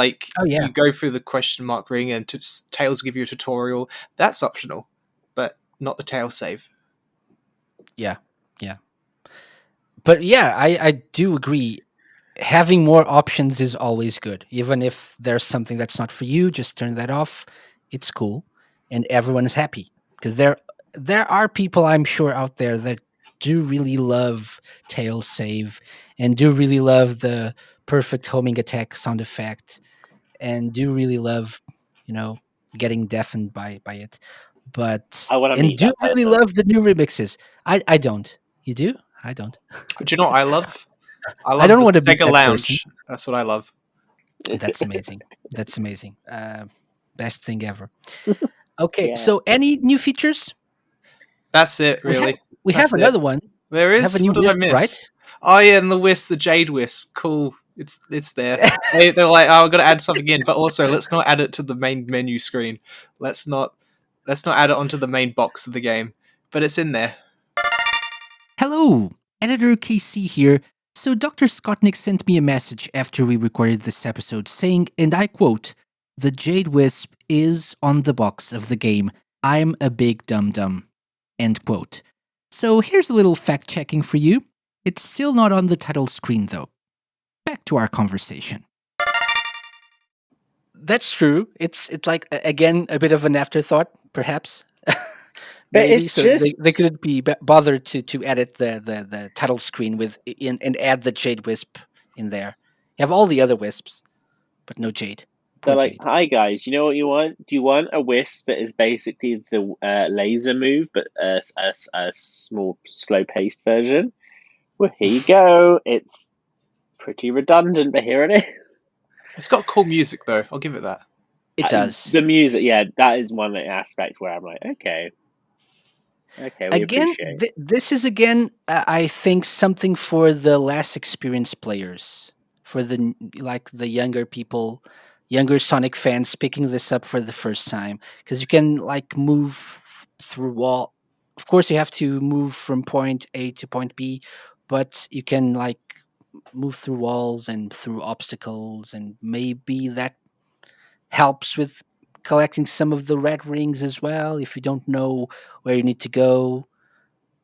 you go through the question mark ring and Tails give you a tutorial. That's optional, but not the tail save. Yeah. But yeah, I do agree. Having more options is always good. Even if there's something that's not for you, just turn that off. It's cool, and everyone is happy, because there are people, I'm sure, out there that do really love tail save and do really love the perfect homing attack sound effect, and do really love getting deafened by it. But I want to and meet do that really person. love the new remixes. I don't. You do? I don't. Do you know what I love? I don't want the to be Sega that Lounge. person. That's what I love. That's amazing. That's amazing. Best thing ever. Okay, Yeah. so any new features? That's it, We have really. we have That's it. another one. There We have a is. new What did I wisp, right? miss? Oh yeah, and the wisp, the jade wisp. Cool. It's there. They're like, oh, I've got to add something in, but also let's not add it to the main menu screen. Let's not add it onto the main box of the game. But it's in there. Hello, Editor KC here. So DrScottnik sent me a message after we recorded this episode saying, and I quote, "The Jade Wisp is on the box of the game. I'm a big dum-dum." End quote. So here's a little fact checking for you. It's still not on the title screen though. Back to our conversation. That's true. It's like again a bit of an afterthought, perhaps. But Maybe it's so they just couldn't be bothered to edit the title screen with and add the Jade Wisp in there. You have all the other wisps, but no Jade. they're Poor like, Jade. "Hi guys, you know what you want? Do you want a wisp that is basically the laser move, but a small, slow-paced version? Well, here you go. It's pretty redundant, but here it is." It's got cool music though. I'll give it that. It does. The music, yeah, that is one aspect where I'm like, okay, we Again, appreciate. this is again, I think something for the less experienced players, for like the younger people, younger Sonic fans picking this up for the first time, because you can like move through wall. Of course, you have to move from point A to point B, but you can like move through walls and through obstacles, and maybe that helps with collecting some of the red rings as well if you don't know where you need to go.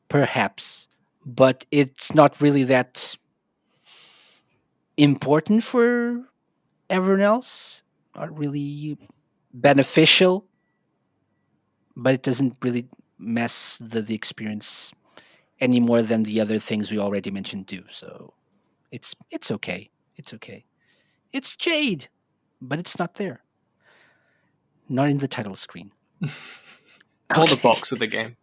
Perhaps, but it's not really that important for everyone else. Not really beneficial, but it doesn't really mess the experience any more than the other things we already mentioned do. So it's okay. It's okay. It's Jade, but it's not there. Not in the title screen. Or the Okay. box of the game.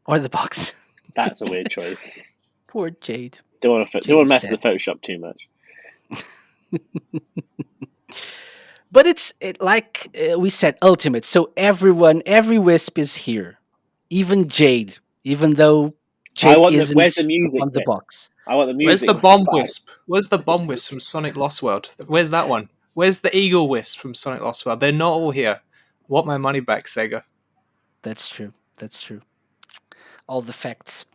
Or the box. That's a weird choice. Poor Jade. Don't want Jade to is mess with sad. the Photoshop too much. But like we said, ultimate. So every wisp is here, even Jade, even though I Jade want the isn't where's the music on the bit? box. I want the Where's music the bomb back. wisp? Where's the bomb wisp from Sonic Lost World? Where's that one? Where's the eagle wisp from Sonic Lost World? They're not all here. I want my money back, Sega. That's true. That's true. All the facts.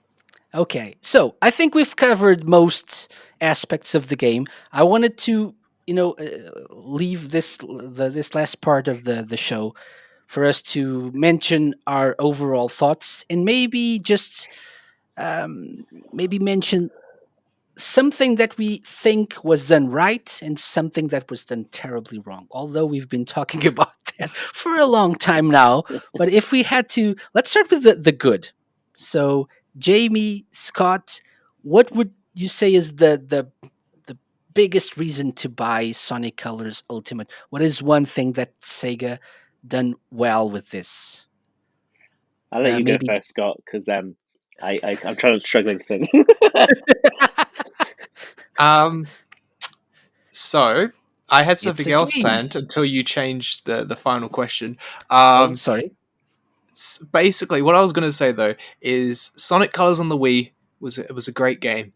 Okay, so I think we've covered most aspects of the game. I wanted to, leave this last part of the show for us to mention our overall thoughts and maybe just maybe mention something that we think was done right and something that was done terribly wrong. Although we've been talking about that for a long time now, but if we had to, let's start with the good. So, Jamie, Scott, what would you say is the biggest reason to buy Sonic Colors Ultimate? What is one thing that Sega done well with this? I'll let you go Maybe. first, Scott, because I'm struggling to think. Um, so I had It's something a else game. planned until you changed the final question. Oh, sorry. Basically, what I was going to say though is Sonic Colors on the Wii was a great game.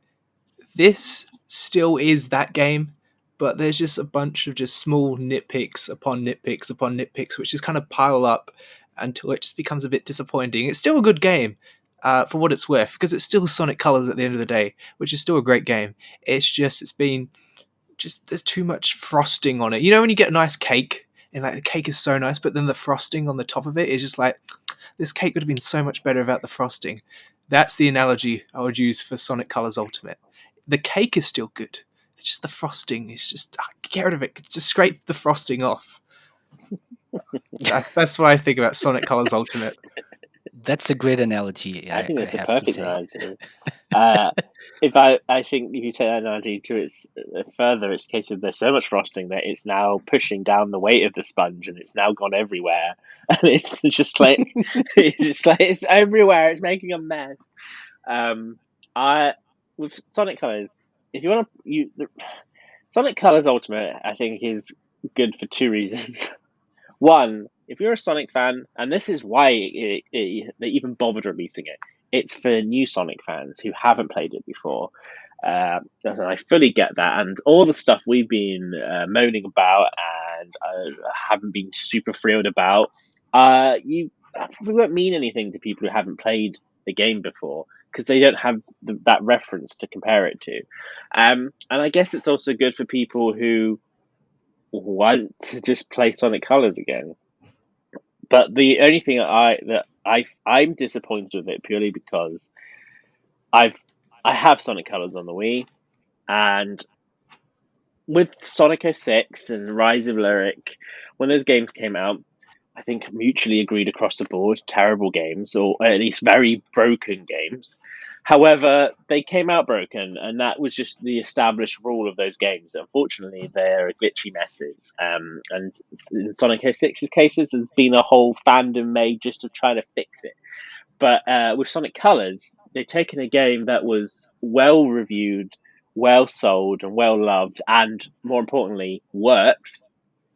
This still is that game, but there's just a bunch of just small nitpicks upon nitpicks upon nitpicks, which just kind of pile up until it just becomes a bit disappointing. It's still a good game, for what it's worth, because it's still Sonic Colors at the end of the day, which is still a great game. It's been just there's too much frosting on it. You know when you get a nice cake and like the cake is so nice, but then the frosting on the top of it is just like this cake would have been so much better without the frosting. That's the analogy I would use for Sonic Colors Ultimate. The cake is still good. It's just the frosting. It's just get rid of it. Just scrape the frosting off. That's what I think about Sonic Colors Ultimate. That's a great analogy, I think I that's a have to perfect say. analogy. Uh, I think if you take that analogy to its further, it's a case of there's so much frosting that it's now pushing down the weight of the sponge, and it's now gone everywhere, and it's just like it's everywhere. It's making a mess. I with Sonic Colors, if you want Sonic Colors Ultimate, I think is good for two reasons. One, if you're a Sonic fan, and this is why they even bothered releasing it, it's for new Sonic fans who haven't played it before. And I fully get that, and all the stuff we've been moaning about and haven't been super thrilled about, you probably won't mean anything to people who haven't played the game before because they don't have that reference to compare it to. And I guess it's also good for people who want to just play Sonic Colors again. But the only thing I'm disappointed with it purely because I've I have Sonic Colors on the Wii, and with Sonic 06 and Rise of Lyric, when those games came out, I think mutually agreed across the board, terrible games, or at least very broken games. However, they came out broken, and that was just the established rule of those games. Unfortunately, they're glitchy messes. And in Sonic 06's cases, there's been a whole fandom made just to try to fix it. But with Sonic Colors, they've taken a game that was well reviewed, well sold, and well loved, and more importantly, worked,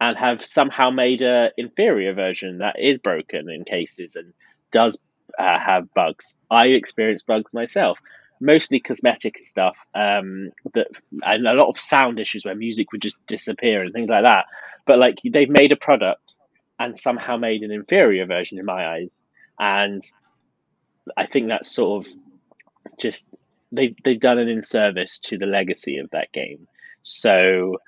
and have somehow made a inferior version that is broken in cases and does have bugs. I experienced bugs myself, mostly cosmetic stuff, that and a lot of sound issues where music would just disappear and things like that. But like they've made a product and somehow made an inferior version in my eyes, and I think that's sort of just they've done an inservice to the legacy of that game. So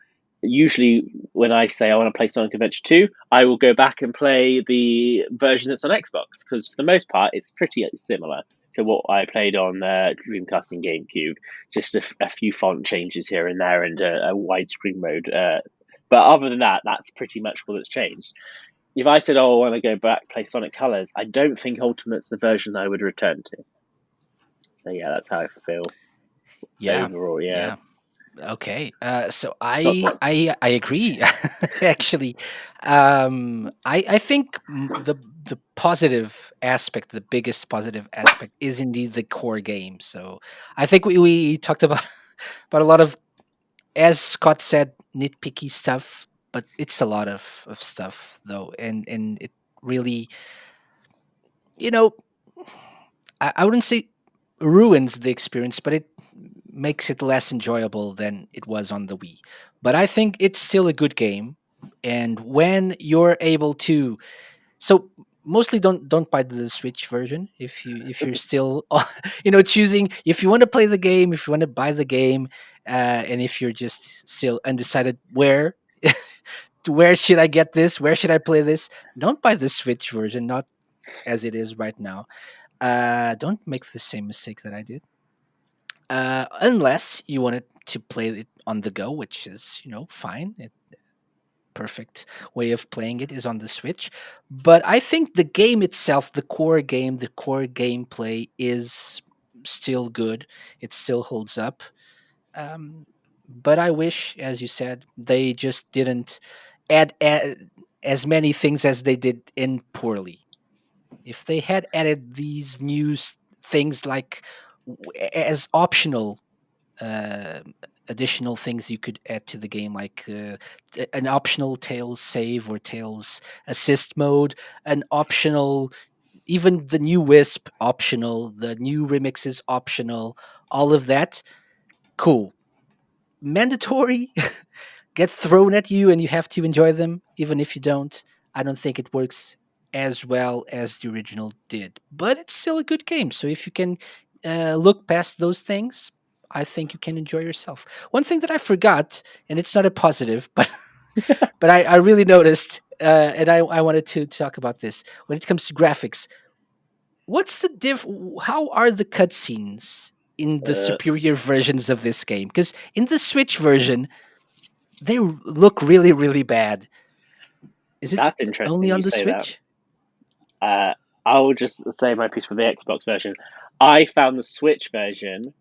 usually when I say I want to play Sonic Adventure 2, I will go back and play the version that's on Xbox because for the most part it's pretty similar to what I played on Dreamcast and GameCube. Just a few font changes here and there and a widescreen mode. But other than that, that's pretty much what it's changed. If I said, "Oh, I want to go back play Sonic Colors," I don't think Ultimate's the version I would return to. So yeah, that's how I feel Yeah, overall. Yeah, yeah. Okay. So not I agree. Actually, I think the positive aspect, the biggest positive aspect, is indeed the core game. So I think we talked about about a lot of, as Scott said, nitpicky stuff, but it's a lot of stuff though, and it really, you know, I wouldn't say ruins the experience, but it makes it less enjoyable than it was on the Wii. But I think it's still a good game, and when you're able to, so mostly don't buy the Switch version if you're still choosing if you want to play the game, if you want to buy the game, and if you're just still undecided where should I get this, where should I play this, don't buy the Switch version, not as it is right now. Don't make the same mistake that I did. Unless you wanted to play it on the go, which is fine. Perfect way of playing it is on the Switch. But I think the game itself, the core game, the core gameplay is still good. It still holds up. Um, but I wish, as you said, they just didn't add as many things as they did in poorly. If they had added these things like as optional, uh, additional things you could add to the game, like an optional Tails save or Tails assist mode, an optional, even the new Wisp optional, the new remixes optional, all of that, cool. Mandatory, get thrown at you and you have to enjoy them, even if you don't. I don't think it works as well as the original did, but it's still a good game. So if you can look past those things, I think you can enjoy yourself. One thing that I forgot, and it's not a positive, but but I really noticed, and I wanted to talk about this when it comes to graphics. What's the How are the cutscenes in the uh, superior versions of this game? Because in the Switch version, they look really, really bad. Is it that's only interesting. on You the say that. Switch? I will just say my piece for the Xbox version. I found the Switch version,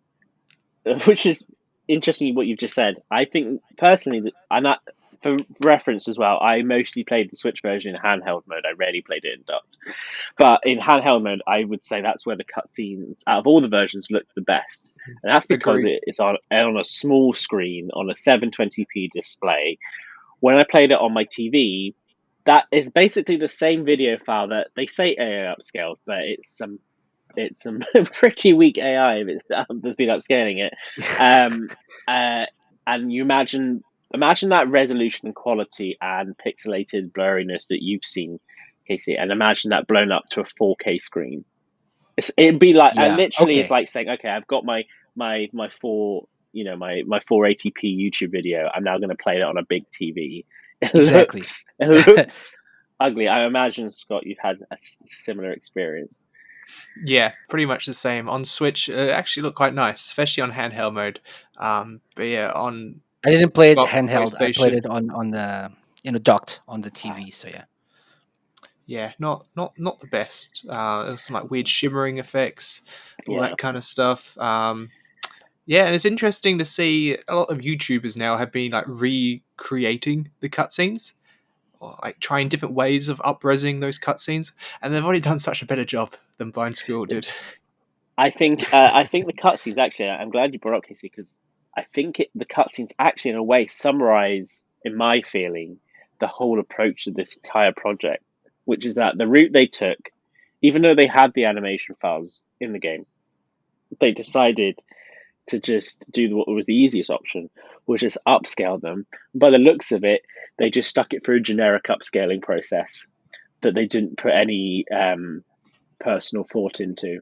which is interesting. What you've just said. I think personally, and that, for reference as well, I mostly played the Switch version in handheld mode. I rarely played it in docked. But in handheld mode, I would say that's where the cutscenes out of all the versions look the best, and that's because Agreed. it's on a small screen on a 720p display. When I played it on my TV, that is basically the same video file that they say AI upscaled, but it's some pretty weak AI that's been upscaling it. Um, uh, and you imagine that resolution and quality and pixelated blurriness that you've seen, Casey, and imagine that blown up to a 4K screen. It'd be like Yeah. literally, it's Okay. like saying, okay, I've got my four, my 480p YouTube video. I'm now going to play it on a big TV. It Exactly. looks ugly. I imagine, Scott, you've had a similar experience. Yeah, pretty much the same. On Switch, it actually looked quite nice, especially on handheld mode. But yeah, on I didn't play it Xbox, handheld. I played PlayStation, it on the docked on the TV. So yeah. yeah, not the best. There was some like weird shimmering effects, all Yeah. that kind of stuff. Yeah, and it's interesting to see a lot of YouTubers now have been like recreating the cutscenes, or like trying different ways of upresing those cutscenes, and they've already done such a better job than Blind Squirrel did. I think the cutscenes actually. I'm glad you brought up Casey because I think the cutscenes actually, in a way, summarize, in my feeling, the whole approach to this entire project, which is that the route they took, even though they had the animation files in the game, they decided to just do what was the easiest option, was just upscale them. By the looks of it, they just stuck it through a generic upscaling process that they didn't put any personal thought into.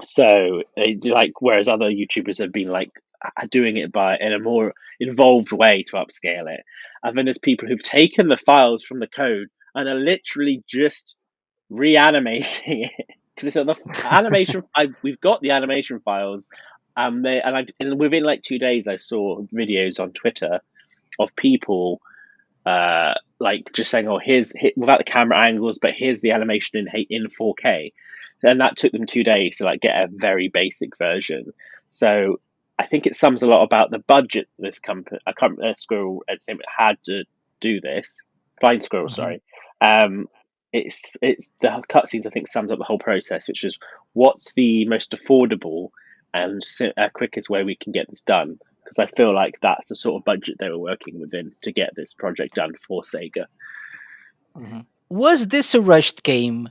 So they do, like, whereas other YouTubers have been like doing it by in a more involved way to upscale it, and then there's people who've taken the files from the code and are literally just reanimating it because it's the animation. We've got the animation files, and within like 2 days, I saw videos on Twitter of people like just saying, "Oh, without the camera angles, but here's the animation in 4K." And that took them 2 days to like get a very basic version. So I think it sums a lot about the budget this company, Squirrel Entertainment, had to do this. Blind Squirrel, Mhm. sorry. Um, it's the cutscenes. I think sums up the whole process, which is what's the most affordable and quickest way we can get this done. Because I feel like that's the sort of budget they were working within to get this project done for Sega. Was this a rushed game?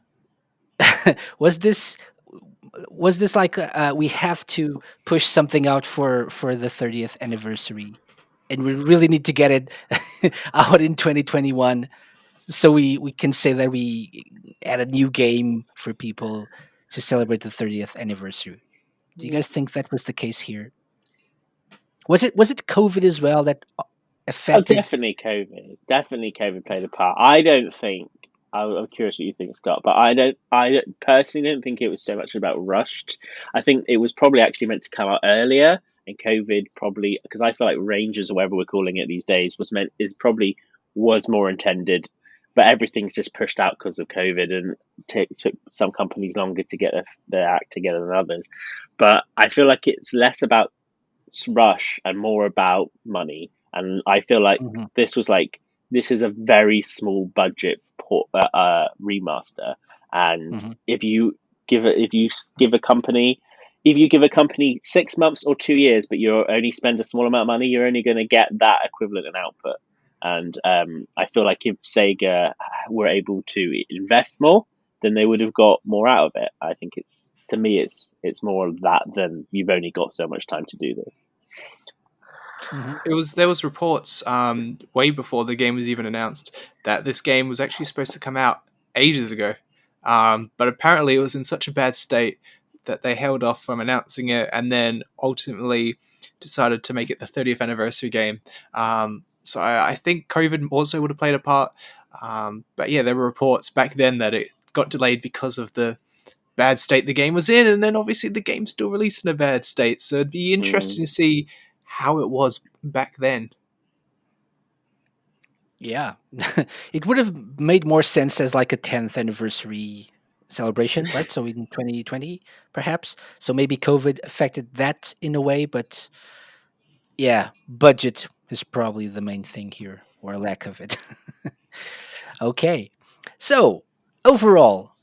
was this like we have to push something out for the 30th anniversary, and we really need to get it out in 2021, so we can say that we add a new game for people to celebrate the 30th anniversary. Do you guys think that was the case here? Was it COVID as well that Oh, affected? definitely COVID. Definitely COVID played a part. I don't think. I'm curious what you think, Scott, but I personally don't think it was so much about rushed. I think it was probably actually meant to come out earlier, and COVID probably, because I feel like Rangers or whatever we're calling it these days was more intended, but everything's just pushed out because of COVID, and took some companies longer to get their act together than others. But I feel like it's less about rush and more about money. And I feel like Mhm, this is a very small budget remaster. And mhm, if you give a company if you give a company 6 months or 2 years, but you only spend a small amount of money, you're only going to get that equivalent in output. And I feel like if Sega were able to invest more, then they would have got more out of it. I think to me, it's more of that than you've only got so much time to do this. mhm. There was reports way before the game was even announced that this game was actually supposed to come out ages ago, but apparently it was in such a bad state that they held off from announcing it, and then ultimately decided to make it the 30th anniversary game. So I think COVID also would have played a part, but yeah, there were reports back then that it got delayed because of the bad state the game was in, and then obviously the game's still released in a bad state. So it'd be interesting Mm. to see how it was back then. Yeah, it would have made more sense as like a 10th anniversary celebration, right? So in 2020, perhaps. So maybe COVID affected that in a way, but yeah, budget is probably the main thing here, or a lack of it. Okay, so overall,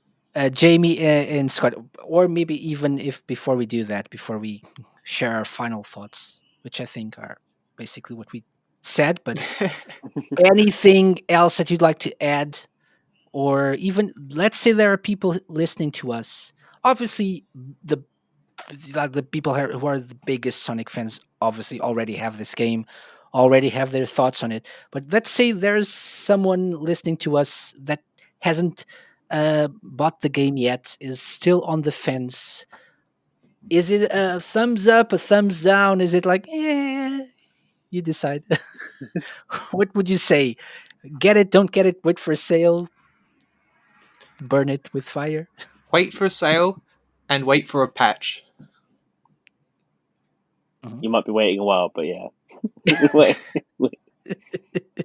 Jamie and Scott, or maybe even if before we do that, before we share our final thoughts, which I think are basically what we said, but anything else that you'd like to add? Or even, let's say there are people listening to us. Obviously, the the people who are the biggest Sonic fans obviously already have this game, already have their thoughts on it. But let's say there's someone listening to us that hasn't bought the game yet, is still on the fence. Is it a thumbs up, a thumbs down? Is it like, you decide? What would you say? Get it, don't get it, wait for a sale, burn it with fire? Wait for a sale and wait for a patch. You might be waiting a while, but yeah. Wait.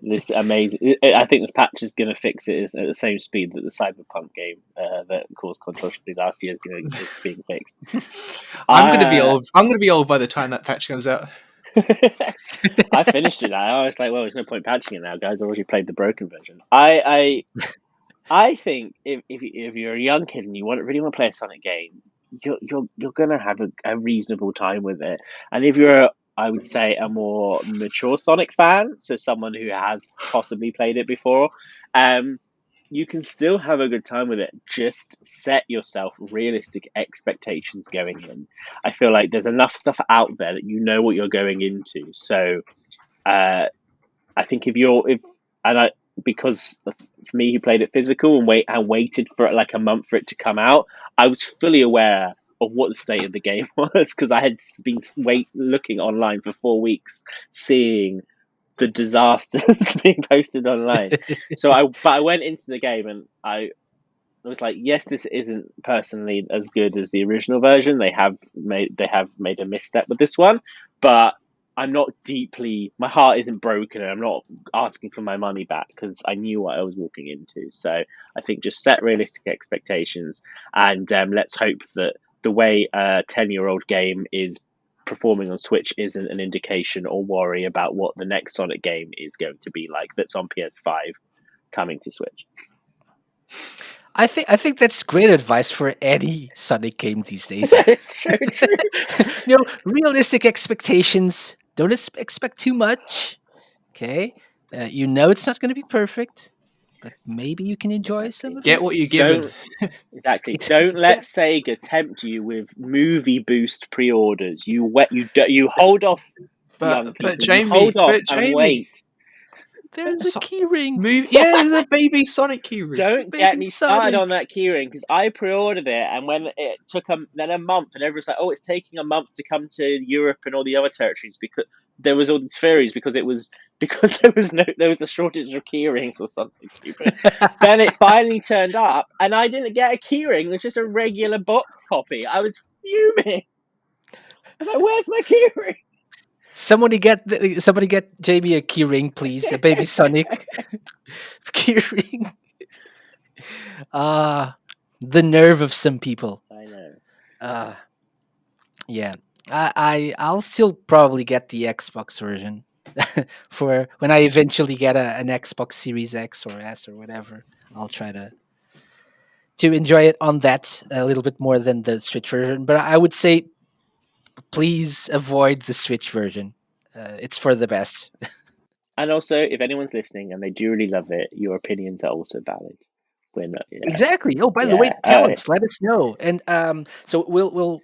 This amazing. I think this patch is going to fix it at the same speed that the Cyberpunk game that caused controversy last year is being fixed. I'm going to be old. I'm going to be old by the time that patch comes out. I finished it now. I was like, well, there's no point patching it now, guys. I already played the broken version. I think if you're a young kid and you really want to play a Sonic game, you're gonna have a reasonable time with it. And if you're I would say a more mature Sonic fan, so someone who has possibly played it before, you can still have a good time with it. Just set yourself realistic expectations going in. I feel like there's enough stuff out there that you know what you're going into. So I think because for me who played it physical and waited for like a month for it to come out, I was fully aware of what the state of the game was because I had been looking online for 4 weeks, seeing the disasters being posted online. But I went into the game and I was like, yes, this isn't personally as good as the original version. They have made a misstep with this one, but I'm not my heart isn't broken, and I'm not asking for my money back because I knew what I was walking into. So I think just set realistic expectations, and let's hope that the way a 10-year-old game is performing on Switch isn't an indication or worry about what the next Sonic game is going to be like that's on PS5 coming to Switch. I think that's great advice for any Sonic game these days. It's so true. Realistic expectations. Don't expect too much. Okay, it's not going to be perfect, but maybe you can enjoy some of Get it. what you're given. Exactly. Don't let Sega tempt you with movie boost pre-orders. You hold off, young people. But Jamie, you hold off and wait. There's a keyring. There's a baby Sonic keyring. Don't get me started on that keyring because I pre-ordered it, and when it took then a month, and everyone's like, "Oh, it's taking a month to come to Europe and all the other territories because there was all these theories because there was a shortage of keyrings or something stupid." Then it finally turned up, and I didn't get a keyring. It was just a regular box copy. I was fuming. I was like, "Where's my keyring?" Somebody get Jamie a keyring, please. A baby Sonic keyring. The nerve of some people. I know. Yeah. I'll still probably get the Xbox version for when I eventually get an Xbox Series X or S or whatever. I'll try to enjoy it on that a little bit more than the Switch version. But I would say, please avoid the Switch version. It's for the best. And also, if anyone's listening and they do really love it, your opinions are also valid. Exactly. Oh, by the way, tell us, let us know, and so we'll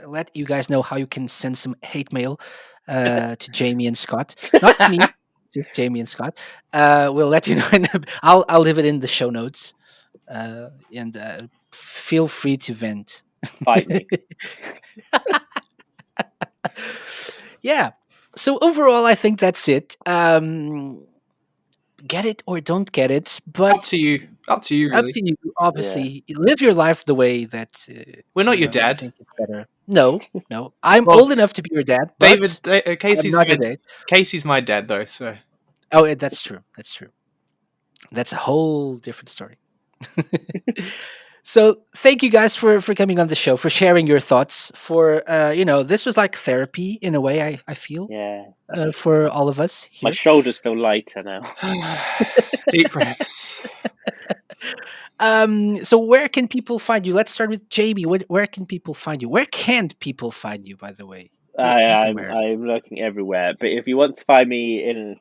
let you guys know how you can send some hate mail to Jamie and Scott, not me, just Jamie and Scott. We'll let you know. I'll leave it in the show notes, and feel free to vent. Fight me. Yeah. So overall, I think that's it. Get it or don't get it, but Up to you, really. Up to you. Obviously, live your life the way that we're not your you dad. think it's better. No. I'm old enough to be your dad. But David, Casey's my dad, though. So. Oh, that's true. That's a whole different story. So thank you guys for coming on the show, for sharing your thoughts. For this was like therapy in a way. I feel for all of us here. My shoulders feel lighter now. Deep breaths. So where can people find you? Let's start with Jamie. Where can people find you? Where can't people find you, by the way? Everywhere. I'm looking everywhere. But if you want to find me in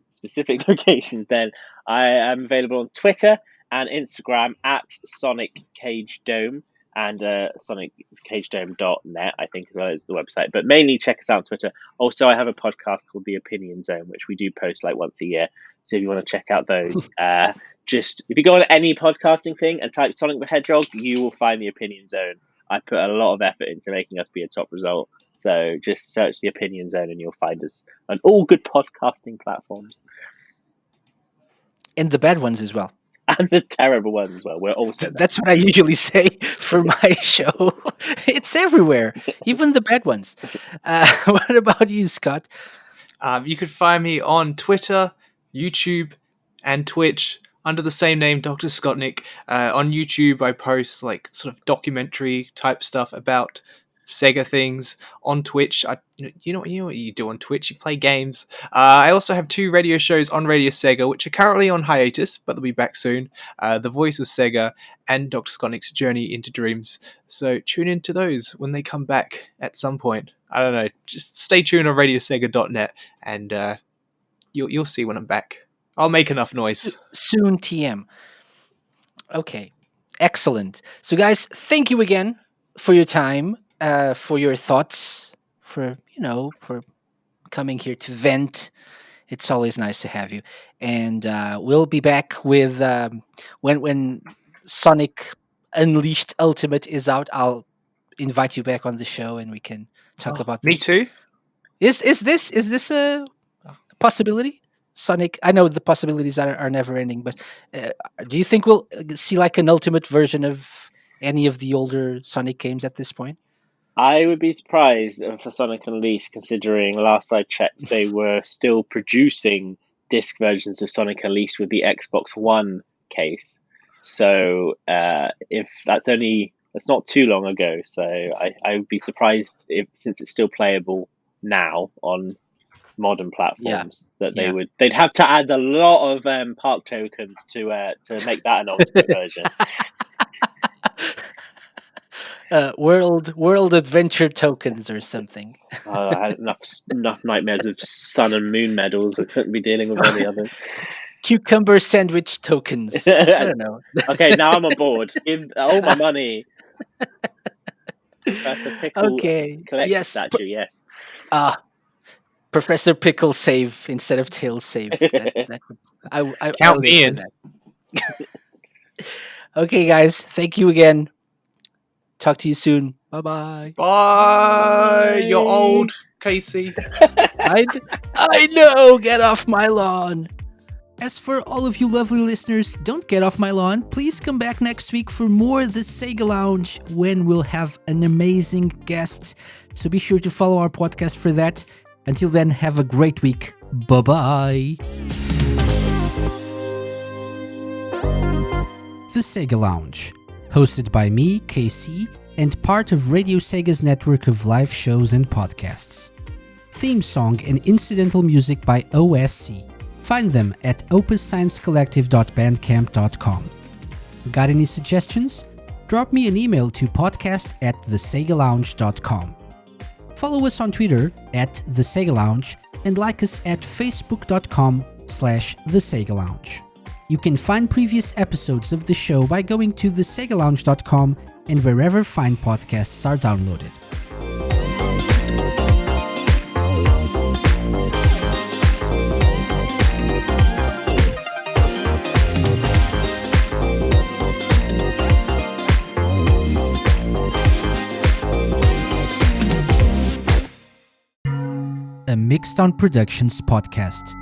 specific locations, then I am available on Twitter and Instagram at Sonic Cage Dome and sonicCageDome.net, I think, as well as the website. But mainly check us out on Twitter. Also, I have a podcast called The Opinion Zone, which we do post like once a year. So if you want to check out those, just if you go on any podcasting thing and type Sonic the Hedgehog, you will find The Opinion Zone. I put a lot of effort into making us be a top result. So just search The Opinion Zone and you'll find us on all good podcasting platforms. And the bad ones as well. And the terrible ones as well. We're also there. That's what I usually say for my show. It's everywhere, even the bad ones. What about you, Scott? You could find me on Twitter, YouTube, and Twitch under the same name, DrScottnik. On YouTube, I post like sort of documentary type stuff about Sega things. On Twitch, you know what you do on Twitch. You play games. I also have 2 radio shows on RadioSEGA, which are currently on hiatus, but they'll be back soon. The Voice of Sega and DrScottnik's Journey into Dreams. So tune into those when they come back at some point. I don't know. Just stay tuned on RadioSEGA.net, and you'll see when I'm back. I'll make enough noise. Soon TM. Okay. Excellent. So guys, thank you again for your time, for your thoughts, for coming here to vent. It's always nice to have you. And we'll be back with when Sonic Unleashed Ultimate is out. I'll invite you back on the show and we can talk about this. Me too. Is this a possibility? Sonic, I know the possibilities are never ending, but do you think we'll see like an ultimate version of any of the older Sonic games at this point? I would be surprised for Sonic Unleashed, considering last I checked, they were still producing disc versions of Sonic Unleashed with the Xbox One case. So if that's not too long ago. So I would be surprised since it's still playable now on modern platforms, that they'd have to add a lot of park tokens to make that an ultimate version. World adventure tokens or something. I had enough nightmares of sun and moon medals. I couldn't be dealing with any others. Cucumber sandwich tokens. I don't know. Okay, now I'm on board. Give all my money. Professor Pickle collector statue, yes. Professor Pickle save instead of Tail save. I Count me in. That. Okay, guys. Thank you again. Talk to you soon. Bye-bye. Bye. You're old, Casey. I know. Get off my lawn. As for all of you lovely listeners, don't get off my lawn. Please come back next week for more The Sega Lounge, when we'll have an amazing guest. So be sure to follow our podcast for that. Until then, have a great week. Bye-bye. The Sega Lounge, hosted by me, KC, and part of Radio Sega's network of live shows and podcasts. Theme song and incidental music by OSC. Find them at opussciencecollective.bandcamp.com. Got any suggestions? Drop me an email to podcast@thesegalounge.com. Follow us on Twitter @TheSegaLounge and like us at facebook.com/TheSegaLounge. You can find previous episodes of the show by going to thesegalounge.com and wherever fine podcasts are downloaded. A Mixed On Productions podcast.